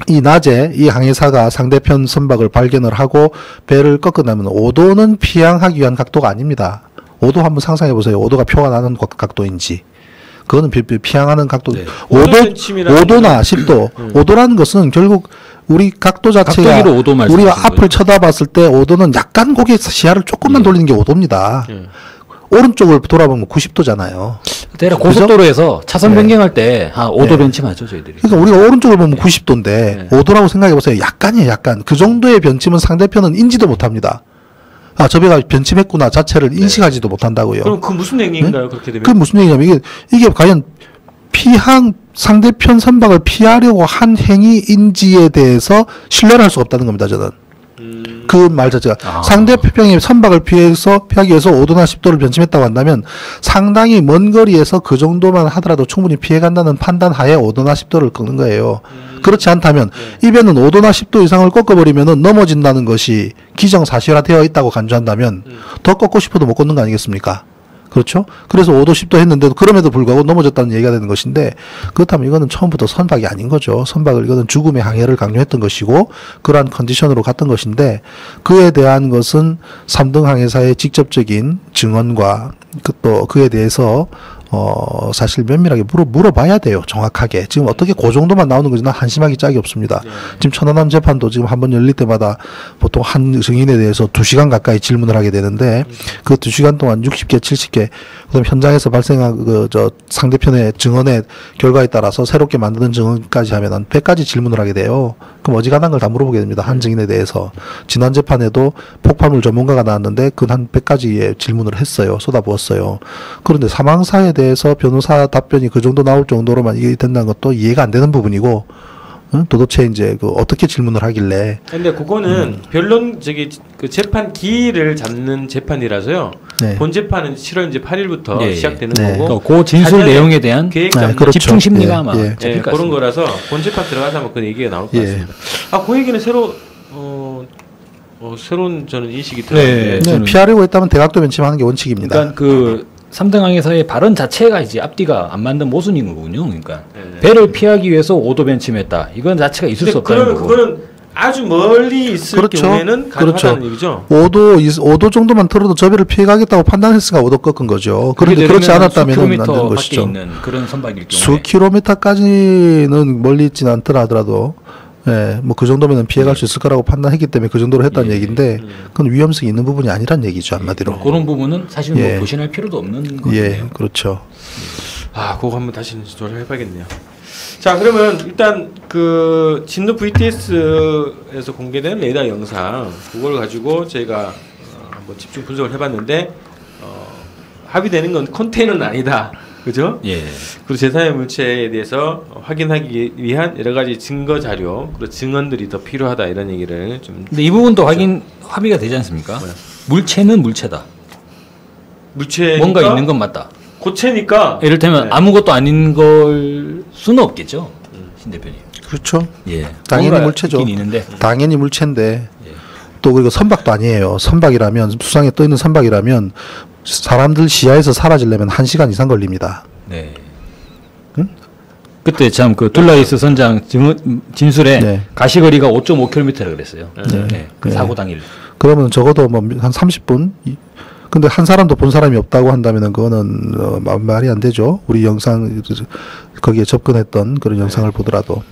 이 낮에 이 항해사가 상대편 선박을 발견을 하고 배를 꺾어나면 5도는 피항하기 위한 각도가 아닙니다. 5도 한번 상상해 보세요. 5도가 표가 나는 각도인지. 그거는 피항하는 각도.
네.
5도나 10도. 5도라는 것은 결국 우리 각도 자체가
각도기로 5도 말씀하시는
우리가 앞을 쳐다봤을 때 5도는 약간 고개 시야를 조금만 돌리는 게 5도입니다. 오른쪽을 돌아보면 90도잖아요.
대략 고속도로에서 차선
네.
변경할 때 한 5도
네.
변치맞죠 저희들이.
그러니까 우리가 오른쪽을 보면 90도인데
네.
5도라고 생각해 보세요. 약간이에요, 약간. 그 정도의 변침은 상대편은 인지도 못합니다. 아, 저 배가 변침했구나 자체를 인식하지도 못한다고요.
그럼 그 무슨 얘기인가요? 그렇게 되면?
그게 무슨 얘기냐면 이게 과연 상대편 선박을 피하려고 한 행위인지에 대해서 신뢰를 할 수가 없다는 겁니다, 저는. 그 말 자체가 상대편의 선박을 피하기 위해서 5도나 10도를 변침했다고 한다면 상당히 먼 거리에서 그 정도만 하더라도 충분히 피해간다는 판단하에 5도나 10도를 꺾는 거예요. 그렇지 않다면 이 배는 5도나 10도 이상을 꺾어버리면은 넘어진다는 것이 기정사실화되어 있다고 간주한다면 더 꺾고 싶어도 못 꺾는 거 아니겠습니까? 그렇죠? 그래서 5도 10도 했는데도 그럼에도 불구하고 넘어졌다는 얘기가 되는 것인데 그렇다면 이거는 처음부터 선박이 아닌 거죠. 선박을 이거는 죽음의 항해를 강요했던 것이고 그러한 컨디션으로 갔던 것인데 그에 대한 것은 3등 항해사의 직접적인 증언과 또 그에 대해서 사실 면밀하게 물어봐야 돼요. 정확하게. 지금 어떻게 그 정도만 나오는 건지 난 한심하기 짝이 없습니다.
네.
지금 천안함 재판도 지금 한번 열릴 때마다 보통 한 증인에 대해서 2시간 가까이 질문을 하게 되는데 그 2시간 동안 60개, 70개, 그다음 현장에서 발생한 상대편의 증언의 결과에 따라서 새롭게 만드는 증언까지 하면 한 100가지 질문을 하게 돼요. 그럼 어지간한 걸 다 물어보게 됩니다. 한 증인에 대해서. 지난 재판에도 폭발물 전문가가 나왔는데 그 한 100가지의 질문을 했어요. 쏟아부었어요. 그런데 사망사에 대해서 변호사 답변이 그 정도 나올 정도로만 이게 된다는 것도 이해가 안 되는 부분이고, 도대체 이제 어떻게 질문을 하길래.
근데 그거는 변론 그 재판 기일을 잡는 재판이라서요.
네.
본 재판은 7월 이제 8일부터
예, 예.
시작되는
네.
거고.
그 진술
사전에
내용에 대한
계획
네,
잡는
그렇죠.
집중 심리가
예,
아마
예.
잡힐 것
그런
같습니다.
거라서 본 재판 들어가서 한번 그 얘기가 나올 것
예.
같습니다. 그 얘기는 새로운 저는 인식이
네.
들었는데.
네,
저는-
피하려고 했다면 대각도 변침하는 게 원칙입니다.
그러니까 그 3등 항해사의 발언 자체가 이제 앞뒤가 안 맞는 모순인 거군요. 그러니까
네.
배를 피하기 위해서 5도 변침했다. 이건 자체가 있을 수 없다는
그러면
거고.
그거는 아주 멀리 있을
그렇죠.
경우에는 가능하다는
그렇죠.
얘기죠.
5도 정도만 틀어도 저 배를 피해가겠다고 판단했으니까 5도 꺾은 거죠. 그런데 그렇지 않았다면 안 되는
밖에
것이죠.
있는 그런 선박일 경우에
수 킬로미터까지는 멀리 있지는 않더라 하더라도 예, 뭐 그 정도면은 피해갈 수 있을 거라고 판단했기 때문에 그 정도로 했다는 얘기인데 그건 위험성이 있는 부분이 아니란 얘기죠, 한마디로.
그런 부분은 사실
예.
뭐 고신할 필요도 없는 거네요.
예, 그렇죠.
그거 한번 다시 조사해봐야겠네요. 자, 그러면 일단 그 진도 VTS에서 공개된 레이더 영상 그걸 가지고 저희가 한번 집중 분석을 해봤는데 합의되는 건 컨테이너는 아니다. 그죠?
예.
그리고 제3의 물체에 대해서 확인하기 위한 여러 가지 증거 자료 그리고 증언들이 더 필요하다 이런 얘기를 좀.
근데 이 부분도 합의가 되지 않습니까?
뭐야?
물체는 물체다.
물체
뭔가 있는 건 맞다.
고체니까.
이를테면
네.
아무것도 아닌 걸 수는 없겠죠. 신 대표님.
그렇죠.
예.
당연히
뭔가
물체죠.
있긴 있는데.
당연히 물체인데
예.
또 그리고 선박도 아니에요. 선박이라면 수상에 떠 있는 선박이라면 사람들 시야에서 사라지려면 1시간 이상 걸립니다.
네. 그때 참 그 둘라이스 선장 진술에
네.
가시거리가 5.5km라 그랬어요.
네.
그
네.
사고 당일.
그러면 적어도 뭐 한 30분? 근데 한 사람도 본 사람이 없다고 한다면은 그거는 말이 안 되죠. 우리 영상 거기에 접근했던 그런 영상을 보더라도.